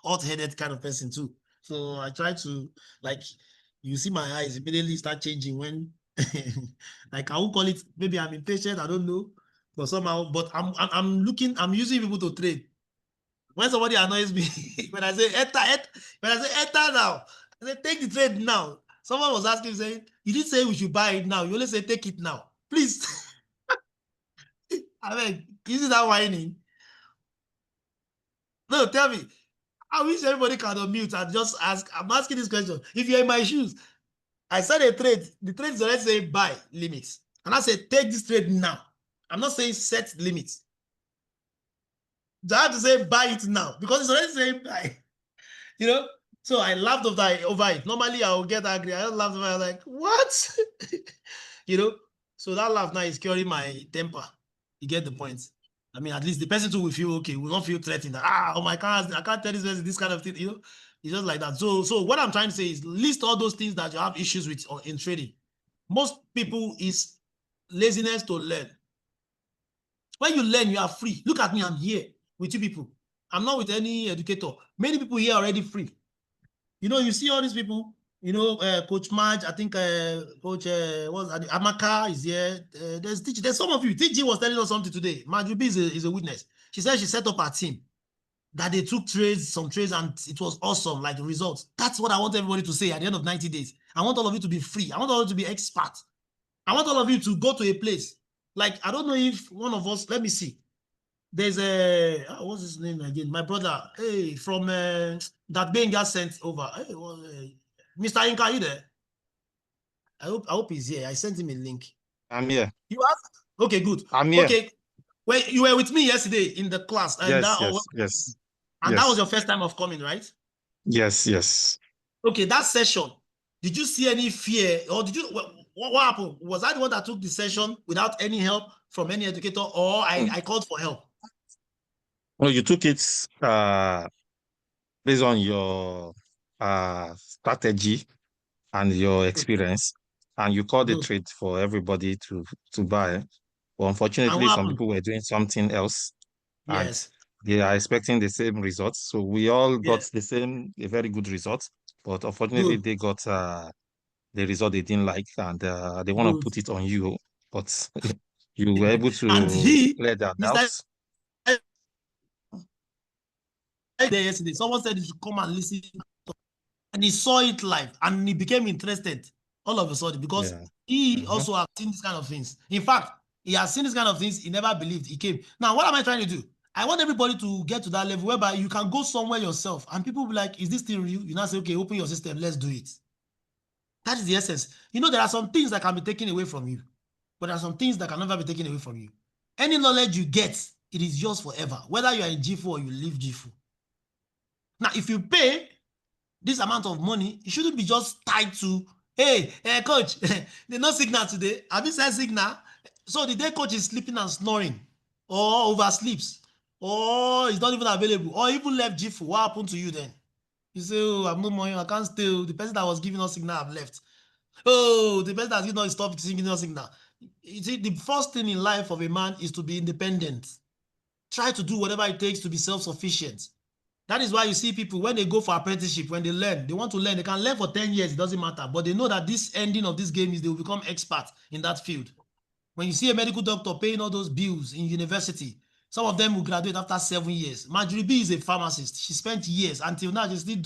hot-headed kind of person too. So I try to, like, you see my eyes immediately start changing when like I won't call it, maybe I'm impatient, I don't know. But somehow, but I'm using people to trade. When somebody annoys me, when I say enter now, I say take the trade now. Someone was asking me, saying, you didn't say we should buy it now. You only say take it now. Please. I mean, is that whining? No, tell me. I wish everybody can unmute and just ask. I'm asking this question. If you're in my shoes, I said a trade. The trade is already saying buy limits. And I say take this trade now. I'm not saying set limits. I have to say buy it now because it's already saying buy. So I laughed over it. Normally I will get angry. I just laughed over it like, what? So that laugh now is curing my temper. You get the point. I mean, at least the person too will feel okay, will not feel threatened that, oh my God, I can't tell this person this kind of thing, It's just like that. So what I'm trying to say is list all those things that you have issues with in trading. Most people is laziness to learn. When you learn, you are free. Look at me, I'm here with you people. I'm not with any educator. Many people here are already free. You see all these people, Coach Marge, I think Coach Amaka is here. There's some of you. TG was telling us something today. Marge is a witness. She said she set up her team, that they took some trades, and it was awesome, like the results. That's what I want everybody to say at the end of 90 days. I want all of you to be free. I want all of you to be experts. I want all of you to go to a place. Like, I don't know if one of us, let me see. There's what's his name again? My brother, from that being got sent over. Hey, Mr. Inka, are you there? I hope he's here. I sent him a link.
I'm here.
You asked? Okay, good.
I'm here.
Okay. Well, you were with me yesterday in the class. And
yes.
And that was your first time of coming, right?
Yes.
Okay, that session, did you see any fear, or did you, what happened? Was I the one that took the session without any help from any educator, or I called for help?
Well, you took it based on your strategy and your experience, and you called the trade for everybody to buy. But unfortunately, some people were doing something else, and they are expecting the same results. So we all got a very good result, but unfortunately, they got the result they didn't like, and they want to put it on you. But you were able to clear their doubts.
There yesterday, someone said you should come and listen, and he saw it live, and he became interested all of a sudden because he also has seen these kind of things. In fact, he has seen these kind of things he never believed. He came. Now, what am I trying to do? I want everybody to get to that level whereby you can go somewhere yourself, and people will be like, is this thing real? You now say, okay, open your system, let's do it. That is the essence. There are some things that can be taken away from you, but there are some things that can never be taken away from you. Any knowledge you get, it is yours forever, whether you are in G4 or you leave G4. Now, if you pay this amount of money, it shouldn't be just tied to, hey, coach, there's no signal today. Have you said signal? So the day coach is sleeping and snoring, or oversleeps, or is not even available, or even left G4, what happened to you then? You say, oh, I'm no money, I can't stay. The person that was giving us signal have left. Oh, the person that's not stopped giving us signal. You see, the first thing in life of a man is to be independent. Try to do whatever it takes to be self-sufficient. That is why you see people, when they go for apprenticeship, when they learn, they want to learn. They can learn for 10 years, it doesn't matter. But they know that this ending of this game is they will become experts in that field. When you see a medical doctor paying all those bills in university, some of them will graduate after 7 years. Marjorie B is a pharmacist. She spent years. Until now, she's still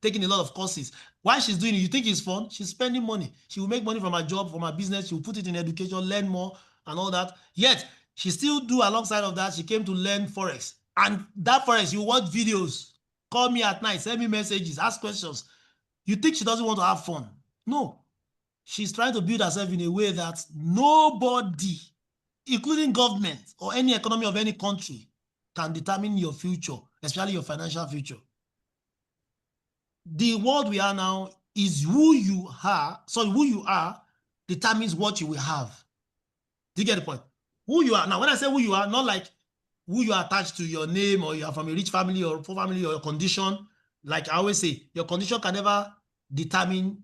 taking a lot of courses. Why she's doing it? You think it's fun? She's spending money. She will make money from her job, from her business. She will put it in education, learn more, and all that. Yet, She still do alongside of that, she came to learn Forex. And that Forex, you watch videos, call me at night, send me messages, ask questions. You think she doesn't want to have fun? No. She's trying to build herself in a way that nobody, including government or any economy of any country, can determine your future, especially your financial future. The world we are now is who you are. So who you are determines what you will have. Do you get the point? Who you are. Now, when I say who you are, not like who you are attached to your name or you are from a rich family or poor family or your condition. Like I always say, your condition can never determine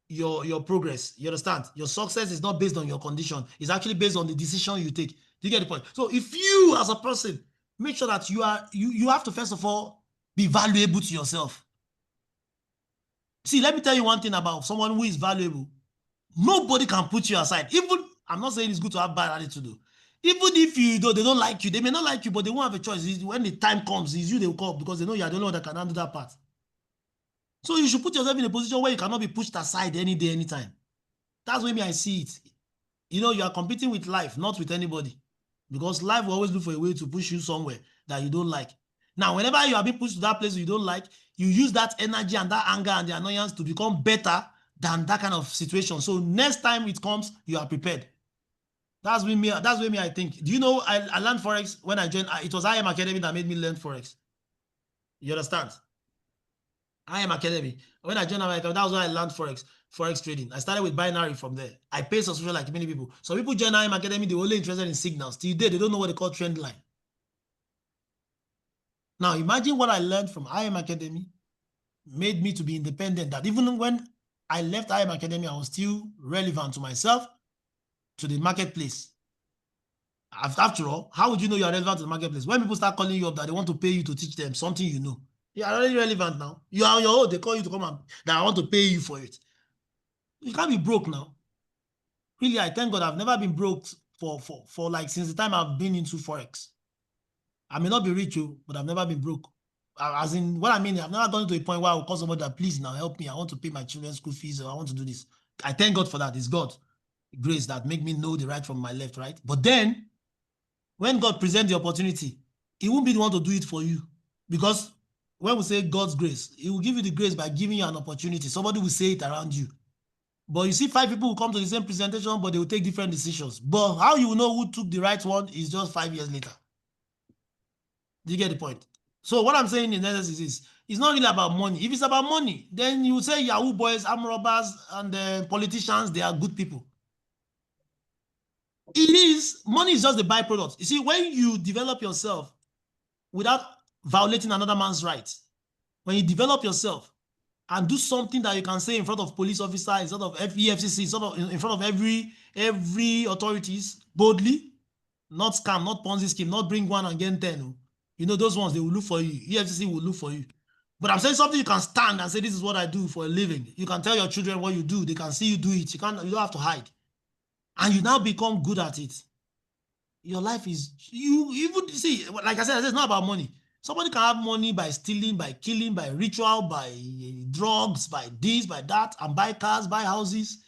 your progress. You understand? Your success is not based on your condition. It's actually based on the decision you take. Do you get the point? So if you as a person make sure that you have to first of all be valuable to yourself. See, let me tell you one thing about someone who is valuable. Nobody can put you aside. Even, I'm not saying it's good to have bad attitude. Even if they don't like you, they may not like you, but they won't have a choice. When the time comes, it's you they will call because they know you are the only one that can handle that part. So you should put yourself in a position where you cannot be pushed aside any day, anytime. That's the way I see it. You are competing with life, not with anybody. Because life will always look for a way to push you somewhere that you don't like. Now, whenever you are being pushed to that place you don't like, you use that energy and that anger and the annoyance to become better than that kind of situation. So next time it comes, you are prepared. That's what me I think. Do you know I learned Forex when I joined? It was IM Academy that made me learn Forex. You understand? IM Academy. When I joined America, that was when I learned Forex trading. I started with binary from there. I paid subscription like many people. Some people join IM Academy, they're only interested in signals. Till today, they don't know what they call trend line. Now, imagine what I learned from IM Academy made me to be independent. That even when I left IM Academy, I was still relevant to myself, to the marketplace. After all, how would you know you are relevant to the marketplace? When people start calling you up that they want to pay you to teach them something you know, you are already relevant now. You are on your own. They call you to come and that I want to pay you for it. You can't be broke now. Really, I thank God I've never been broke for like since the time I've been into Forex. I may not be rich, but I've never been broke. As in, what I mean, I've never gone to a point where I will call somebody that, please now help me. I want to pay my children's school fees or I want to do this. I thank God for that. It's God, grace that make me know the right from my left, right? But then, when God presents the opportunity, He won't be the one to do it for you. Because when we say God's grace, He will give you the grace by giving you an opportunity. Somebody will say it around you. But you see 5 people who come to the same presentation, but they will take different decisions. But how you will know who took the right one is just 5 years later. Do you get the point? So what I'm saying in essence is, it's not really about money. If it's about money, then you say Yahoo boys, arm robbers, and politicians, they are good people. It is, money is just the byproduct. You see, when you develop yourself without violating another man's rights, when you develop yourself and do something that you can say in front of police officer, in front of EFCC, in front of every authorities, boldly, not scam, not Ponzi scheme, not bring 1 and get 10. You know, those ones, they will look for you. EFCC will look for you. But I'm saying something you can stand and say, this is what I do for a living. You can tell your children what you do. They can see you do it. You don't have to hide. And you now become good at it. Your life is, you even see, like I said, it's not about money. Somebody can have money by stealing, by killing, by ritual, by drugs, by this, by that, and buy cars, buy houses,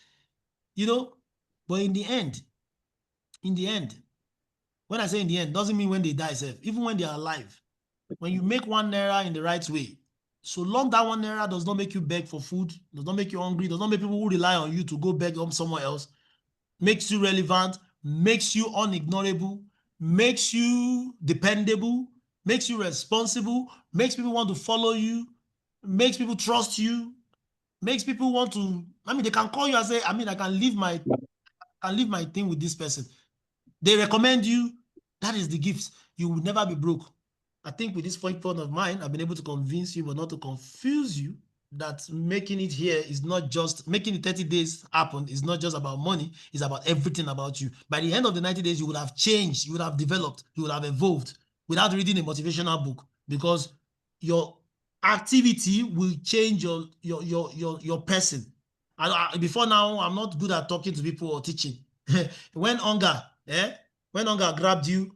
But in the end, when I say in the end, doesn't mean when they die, even when they are alive. When you make 1 naira in the right way, so long that 1 naira does not make you beg for food, does not make you hungry, does not make people who rely on you to go beg somewhere else, makes you relevant, makes you unignorable, makes you dependable, makes you responsible, makes people want to follow you, makes people trust you, makes people want to, they can call you and say, I can leave my thing with this person. They recommend you. That is the gift. You will never be broke. I think with this point of mine, I've been able to convince you, but not to confuse you, that making it here is not just, making the 30 days happen is not just about money, it's about everything about you. By the end of the 90 days, you will have changed, you will have developed, you will have evolved without reading a motivational book, because your activity will change your person. Before now, I'm not good at talking to people or teaching. When hunger grabbed you,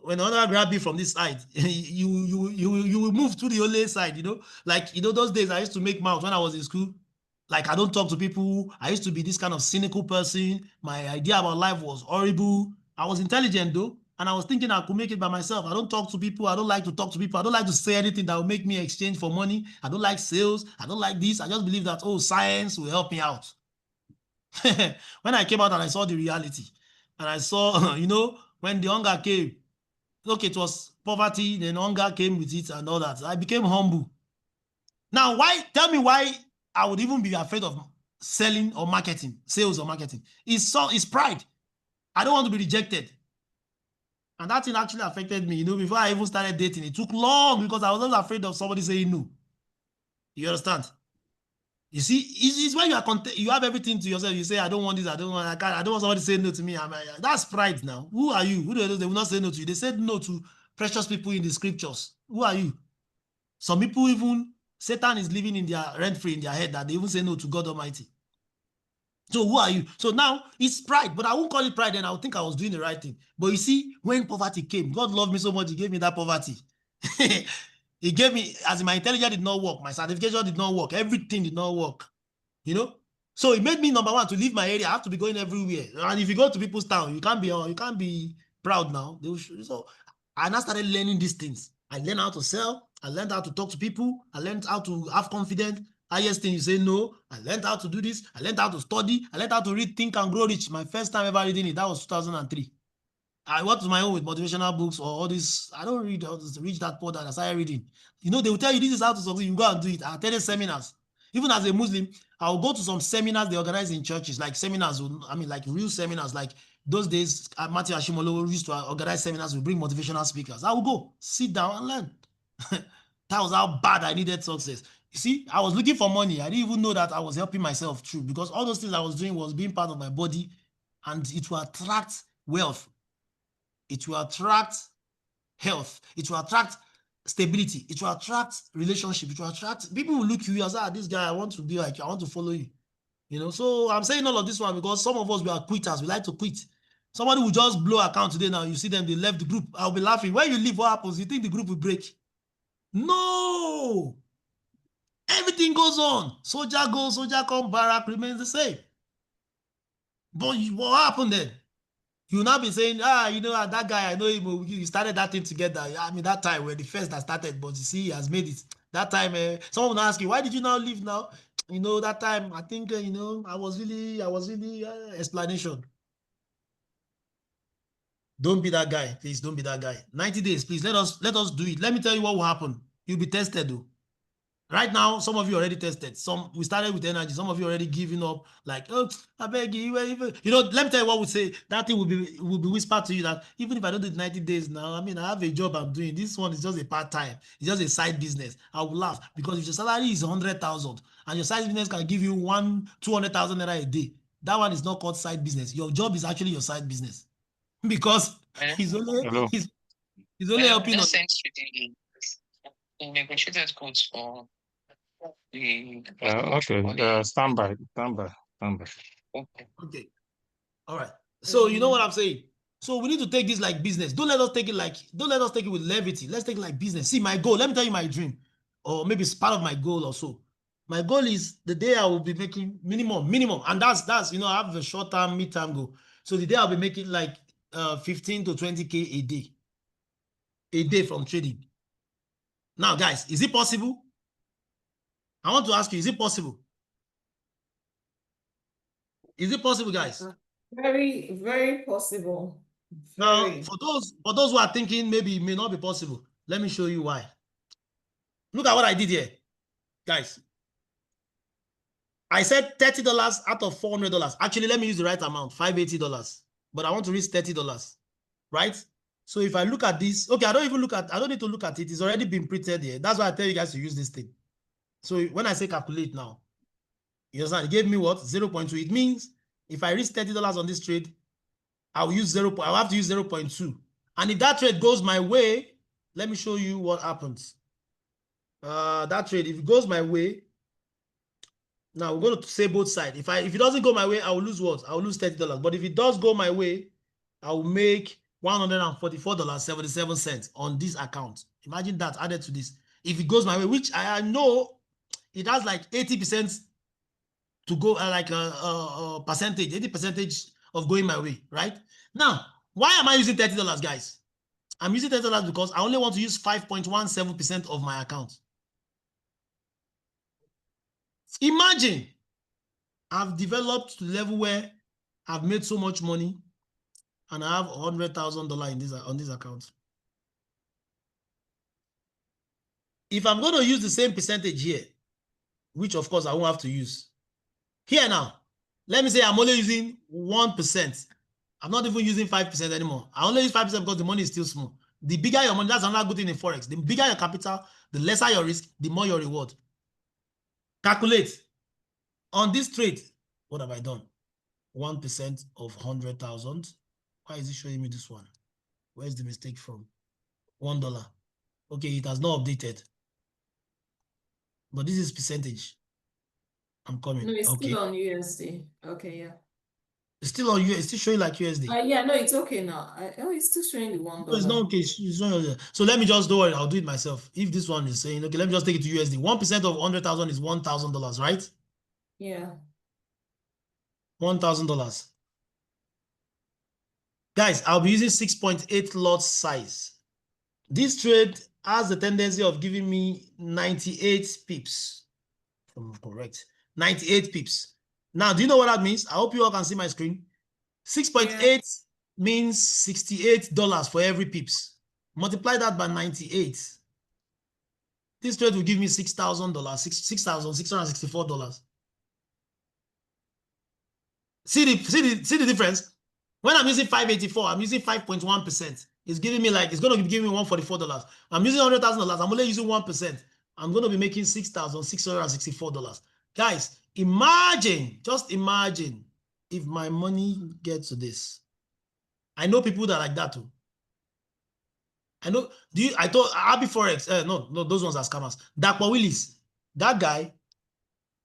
when hunger grabbed you from this side, you will move to the other side, like, those days I used to make mouth when I was in school. Like, I don't talk to people. I used to be this kind of cynical person. My idea about life was horrible. I was intelligent though, and I was thinking I could make it by myself. I don't talk to people. I don't like to talk to people. I don't like to say anything that will make me exchange for money. I don't like sales. I don't like this. I just believe that, oh, science will help me out. When I came out and I saw the reality, and I saw, you know, when the hunger came, okay, it was poverty, then hunger came with it and all that. I became humble. Now, tell me why I would even be afraid of selling or marketing, sales or marketing. It's pride. I don't want to be rejected. And that thing actually affected me. You know, before I even started dating, it took long because I was always afraid of somebody saying no. You understand? You see, it's when you have everything to yourself. You say, I don't want this, I don't want somebody to say no to me. That's pride now. Who are you? They will not say no to you. They said no to precious people in the scriptures. Who are you? Some people even, Satan is living in their rent-free in their head that they even say no to God Almighty. So who are you? So now it's pride, but I won't call it pride and I would think I was doing the right thing. But you see, when poverty came, God loved me so much, he gave me that poverty. He gave me, as my intelligence did not work, my certification did not work, everything did not work, you know? So it made me number one to leave my area. I have to be going everywhere. And if you go to people's town, you can't be proud now. So I now started learning these things. I learned how to sell. I learned how to talk to people. I learned how to have confidence. Highest thing you say no. I learned how to do this. I learned how to study. I learned how to read Think and Grow Rich. My first time ever reading it, that was 2003. I worked my own with motivational books or all this. I don't read all this, reach that point that I started reading. You know, they will tell you this is how to succeed. You go and do it. I attended seminars. Even as a Muslim, I'll go to some seminars they organize in churches, like seminars, I mean, like real seminars, like those days, Matthew Ashimolo used to organize seminars, we bring motivational speakers. I will go, sit down and learn. That was how bad I needed success. You see, I was looking for money. I didn't even know that I was helping myself through because all those things I was doing was being part of my body and it will attract wealth. It will attract health. It will attract stability. It will attract relationship. It will attract people will look you as this guy. I want to be like you. I want to follow you. You know. So I'm saying all of this one because some of us we are quitters. We like to quit. Somebody will just blow account today. Now you see them. They left the group. I'll be laughing. When you leave, what happens? You think the group will break? No. Everything goes on. Soldier goes. Soldier come. Barrack remains the same. But what happened then? You will now be saying, you know, that guy, I know him, you started that thing together. I mean, that time when the first that started, but you see, he has made it. That time, someone will ask you, why did you now leave now? You know, that time, I think, you know, I was really, explanation. Don't be that guy, please, don't be that guy. 90 days, please, let us do it. Let me tell you what will happen. You'll be tested, though. Right now, some of you already tested. We started with energy. Some of you already giving up. Like, oh, I beg you. You know, let me tell you what we say. That thing will be whispered to you that even if I don't do 90 days now, I mean, I have a job I'm doing. This one is just a part-time. It's just a side business. I will laugh because if your salary is 100,000 and your side business can give you 200,000 naira a day, that one is not called side business. Your job is actually your side business because he's only helping us.
Negotiated quotes for the
okay. Stand by.
Okay. All right. So you know what I'm saying? So we need to take this like business. Don't let us take it with levity. Let's take it like business. See, my goal, let me tell you my dream. Or maybe it's part of my goal or so. My goal is the day I will be making minimum. And that's you know, I have a short-term, mid-term goal. So the day I'll be making like 15 to 20K a day. A day from trading. Now, guys, is it possible? I want to ask you, is it possible? Is it possible, guys?
Very, very possible.
Now,
Very.
for those who are thinking maybe it may not be possible, let me show you why. Look at what I did here, guys. I said $30 out of $400. Actually, let me use the right amount, $580. But I want to reach $30, right? So if I look at this, okay, I don't need to look at it. It's already been printed here. That's why I tell you guys to use this thing. So when I say calculate now, you understand? It gave me what? 0.2. It means if I reach $30 on this trade, I'll have to use 0.2. And if that trade goes my way, let me show you what happens. That trade, if it goes my way, now we're going to say both sides. If it doesn't go my way, I will lose what? I will lose $30. But if it does go my way, I will make $144.77 on this account. Imagine that added to this. If it goes my way, which I know it has like 80% to go, like a percentage, 80% of going my way, right? Now, Why am I using $30, guys? I'm using $30 because I only want to use 5.17% of my account. Imagine I've developed to the level where I've made so much money and I have $100,000 on this account. If I'm going to use the same percentage here, which of course I won't have to use, here now, let me say I'm only using 1%. I'm not even using 5% anymore. I only use 5% because the money is still small. The bigger your money, that's another good thing in Forex. The bigger your capital, the lesser your risk, the more your reward. Calculate. On this trade, what have I done? 1% of 100,000. Why is it showing me this one? Where's the mistake from? $1. Okay, it has not updated. But this is percentage. I'm coming.
No, it's
okay.
still on USD. Okay, yeah.
It's still on USD. It's still showing like USD.
Yeah, no, it's okay now. Oh, it's still showing the $1.
No, it's not okay. It's not, so let me just do it. I'll do it myself. If this one is saying, okay, let me just take it to USD. 1% of 100,000 is $1,000, right?
Yeah.
$1,000. Guys, I'll be using 6.8 lot size. This trade has the tendency of giving me 98 pips. If I'm correct. 98 pips. Now, do you know what that means? I hope you all can see my screen. 6.8 means $68 for every pips. Multiply that by 98. This trade will give me $6,000, $6,664. See the difference? When I'm using 584, I'm using 5.1%. It's giving me like, it's going to be giving me $144. I'm using $100,000. I'm only using 1%. I'm going to be making $6,664. Guys, imagine, just imagine if my money gets to this. I know people that are like that too. I know, I thought Abby Forex, no, those ones are scammers. Dakwa Willis, that guy,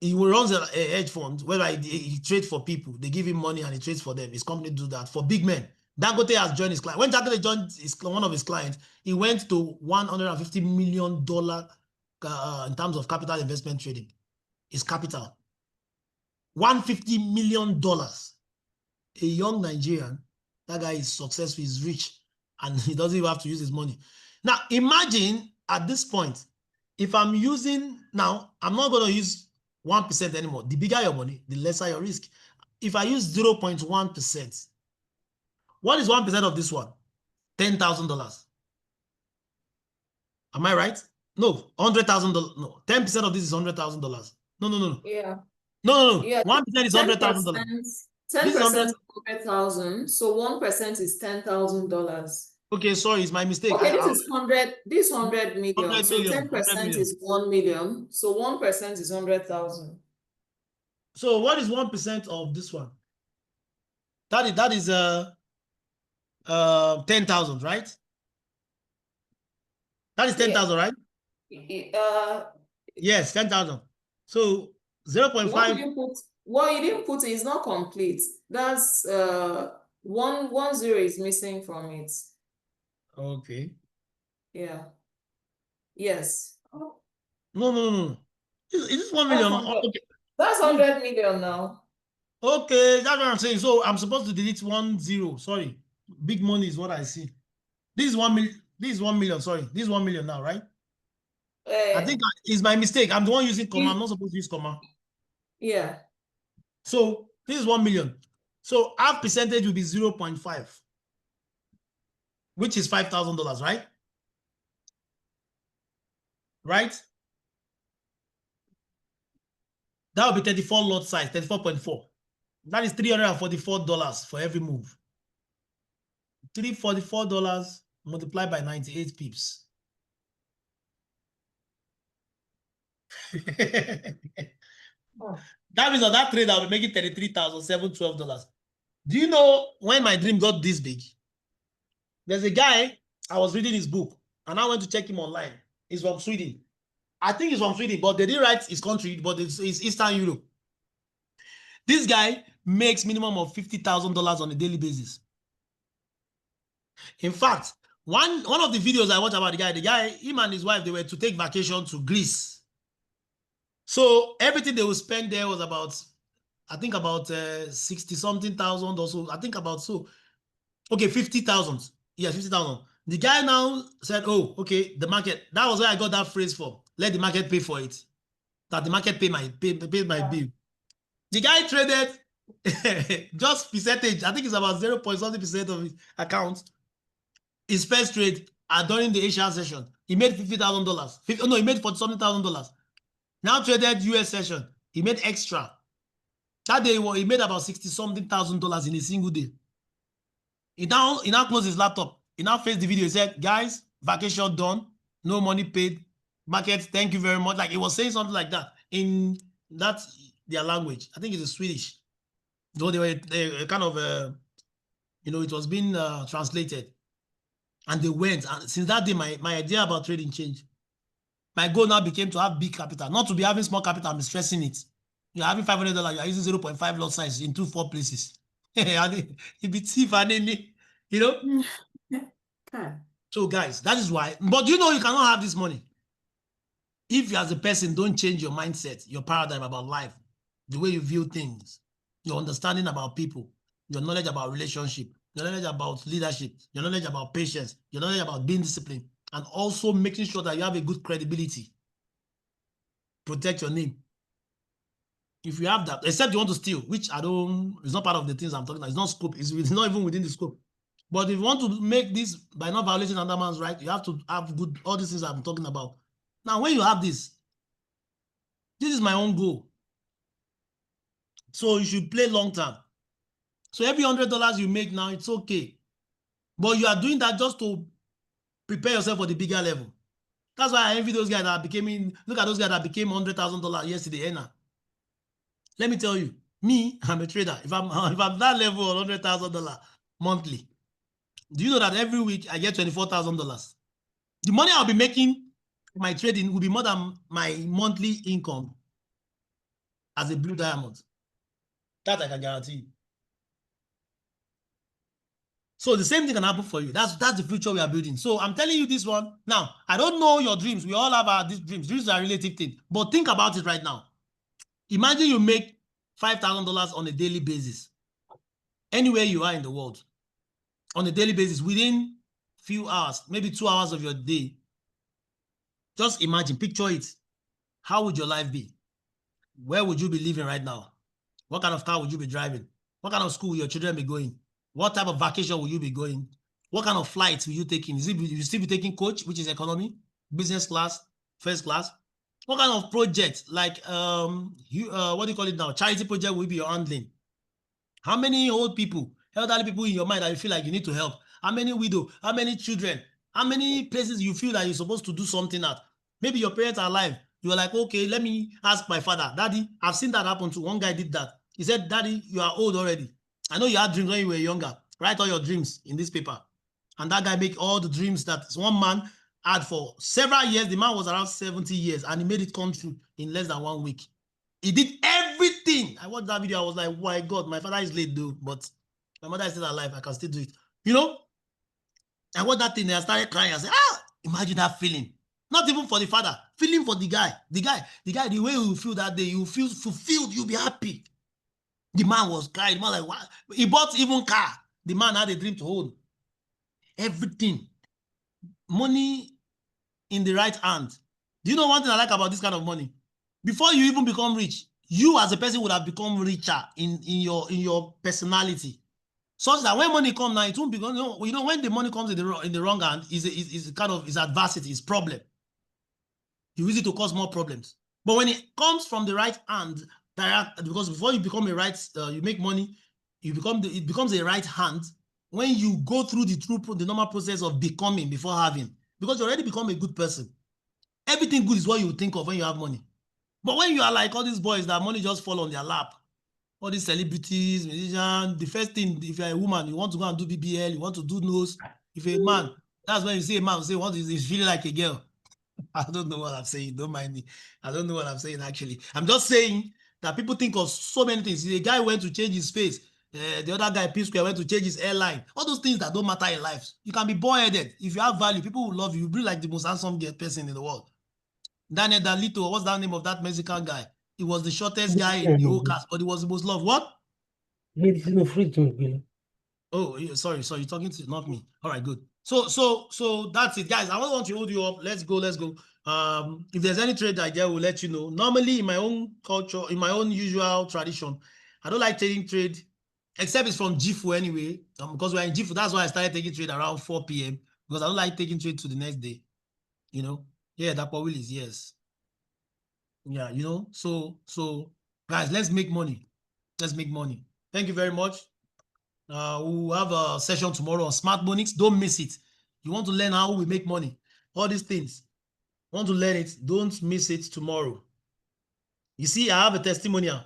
he runs a hedge fund whereby he trades for people. They give him money and he trades for them. His company do that for big men. Dangote has joined his client. When Dangote joined one of his clients, he went to $150 million in terms of capital investment trading. His capital. $150 million. A young Nigerian, that guy is successful, he's rich, and he doesn't even have to use his money. Now, imagine at this point, if I'm using, now, I'm not going to use 1% anymore. The bigger your money, the lesser your risk. If I use 0.1%, what is 1% of this one? $10,000. Am I right? No, $100,000. No, 10% of this is $100,000. No.
Yeah.
No.
Yeah.
1% is $100,000.
10% 100,000. So 1% is $10,000.
Okay, sorry, it's my mistake.
Okay, this is 100. This 100 million.
100
so
million,
10% is 1 million. So 1% is 100,000.
So what is 1% of this one? That is 10,000, right? That is 10,000, right? Yes, 10,000. So 0.5.
What you didn't put is not complete. That's 1 0 is missing from it.
Okay.
Yeah. Yes.
No. Is this 1 million? Okay.
That's 100 million now.
Okay, that's what I'm saying. So I'm supposed to delete 1 0. Sorry. Big money is what I see. This is 1 million. This is 1 million. Sorry. This is 1 million now, right? I think it's my mistake. I'm the one using comma. I'm not supposed to use comma.
Yeah.
So this is 1 million. So half percentage will be 0.5, which is $5,000, right? Right? That will be 34 lot size, 34.4. That is $344 for every move. $344 multiplied by 98 pips. That means on that trade, I'll be making $33,712. Do you know when my dream got this big? There's a guy, I was reading his book, and I went to check him online. He's from Sweden. I think he's from Sweden, but they didn't write his country, but it's Eastern Europe. This guy makes minimum of $50,000 on a daily basis. In fact, one of the videos I watched about the guy, him and his wife, they were to take vacation to Greece. So everything they would spend there was about, I think about 60-something thousand or so. I think about so. Okay, 50,000. Yeah, 50,000. The guy now said, oh, okay, the market. That was where I got that phrase from. Let the market pay for it. That the market pay my bill. The guy traded just percentage. I think it's about 0.something% of his account. His first trade during the Asian session, he made $50,000. No, he made $40,000. Now traded US session, he made extra. That day he made about $60,000 in a single day. He now closed his laptop. He now faced the video. He said, guys, vacation done, no money paid. Market, thank you very much. Like he was saying something like that in their language. I think it's Swedish. Though they were kind of, it was being translated. And they went. And since that day, my idea about trading changed. My goal now became to have big capital, not to be having small capital and be stressing it. You're having $500, you're using 0.5 lot size in 2-4 places. It be thief and you know?
Okay.
So guys, that is why. But you cannot have this money if you as a person don't change your mindset, your paradigm about life, the way you view things, your understanding about people, your knowledge about relationship, your knowledge about leadership, your knowledge about patience, your knowledge about being disciplined, and also making sure that you have a good credibility. Protect your name. If you have that, except you want to steal, which it's not part of the things I'm talking about. It's not scope. It's not even within the scope. But if you want to make this by not violating another man's right, you have to have all these things I'm talking about. Now, when you have this is my own goal. So you should play long term. So every $100 you make now, it's okay. But you are doing that just to prepare yourself for the bigger level. That's why I envy those guys that look at those guys that became $100,000 yesterday. Let me tell you, me, I'm a trader. If I'm that level of $100,000 monthly, do you know that every week I get $24,000? The money I'll be making my trading will be more than my monthly income as a blue diamond. That I can guarantee you. So the same thing can happen for you. That's the future we are building. So I'm telling you this one. Now, I don't know your dreams. We all have our dreams. Dreams are a relative thing. But think about it right now. Imagine you make $5,000 on a daily basis. Anywhere you are in the world. On a daily basis, within few hours, maybe 2 hours of your day. Just imagine, picture it. How would your life be? Where would you be living right now? What kind of car would you be driving? What kind of school will your children be going? What type of vacation will you be going? What kind of flights will you take in? You still be taking coach, which is economy, business class, first class? What kind of project, like what do you call it now? Charity project will be your handling? How many old people, elderly people in your mind that you feel like you need to help? How many widows? How many children? How many places you feel that you're supposed to do something at? Maybe your parents are alive. You are like, okay, let me ask my father. Daddy, I've seen that happen too. One guy did that. He said, Daddy, you are old already. I know you had dreams when you were younger. Write all your dreams in this paper. And that guy make all the dreams that one man had for several years. The man was around 70 years and he made it come true in less than 1 week. He did everything. I watched that video. I was like, my God, my father is late though, but my mother is still alive. I can still do it. I watched that thing and I started crying. I said, imagine that feeling. Not even for the father, feeling for the guy. The way you feel that day, you feel fulfilled, you'll be happy. The man was crying. The man like, what? He bought even car. The man had a dream to own. Everything. Money in the right hand. Do you know one thing I like about this kind of money? Before you even become rich, you as a person would have become richer in your personality. Such that when money comes now, it won't become, when the money comes in the wrong hand, is kind of adversity, is problem. You use it to cause more problems. But when it comes from the right hand, because before you become you make money, it becomes a right hand when you go through the normal process of becoming before having, because you already become a good person. Everything good is what you think of when you have money. But when you are like all these boys that money just fall on their lap, all these celebrities, musicians, the first thing, if you're a woman, you want to go and do BBL, you want to do nose. If you're a man, that's when you see a man say, what is he's feeling like a girl? I don't know what I'm saying. Don't mind me. I don't know what I'm saying, actually. I'm just saying that people think of so many things. The guy went to change his face. The other guy, P-Square, went to change his airline. All those things that don't matter in life. You can be boy-headed. If you have value, people will love you. You'll be like the most handsome person in the world. Daniel Dalito, what's the name of that Mexican guy? He was the shortest guy in the whole cast, but he was the most loved. What?
Medicine of freedom.
Oh, sorry. So you're talking to not me. All right, good. So that's it, guys. I don't want to hold you up. Let's go. If there's any trade idea, we'll let you know. Normally, in my own culture, in my own usual tradition, I don't like taking trade, except it's from GIFU anyway. Because we're in GIFU, that's why I started taking trade around 4 p.m. because I don't like taking trade to the next day. You know, yeah, that will is yes. Yeah, you know, so guys, let's make money. Let's make money. Thank you very much. We'll have a session tomorrow on smart monies. Don't miss it. You want to learn how we make money, all these things. Want to learn it? Don't miss it tomorrow. You see, I have a testimonial.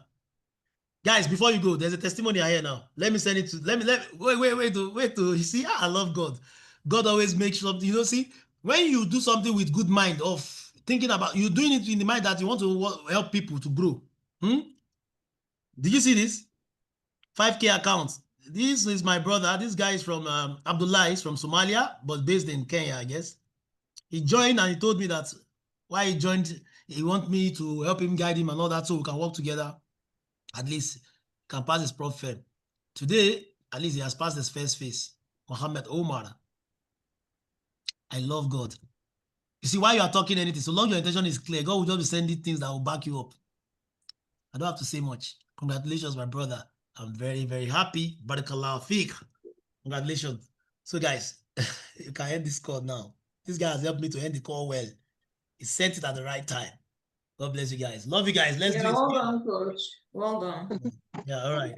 Guys, before you go, there's a testimonial here now. Let me send it to. Wait. You see, I love God. God always makes something. You know, see, when you do something with good mind of thinking about, you're doing it in the mind that you want to help people to grow. Did you see this? 5K account. This is my brother. This guy is from Abdullah, is from Somalia, but based in Kenya, I guess. He joined and he told me that why he joined, he wants me to help him, guide him and all that so we can work together. At least can pass his prof firm. Today, at least he has passed his first phase. Mohammed Omar. I love God. You see, why you are talking anything, so long your intention is clear, God will just be sending things that will back you up. I don't have to say much. Congratulations, my brother. I'm very, very happy. Barakallah fiqh. Congratulations. So, guys, you can end this call now. This guy has helped me to end the call well. He sent it at the right time. God bless you guys. Love you guys. Let's do it.
Well done, coach. Well done.
Yeah, all right.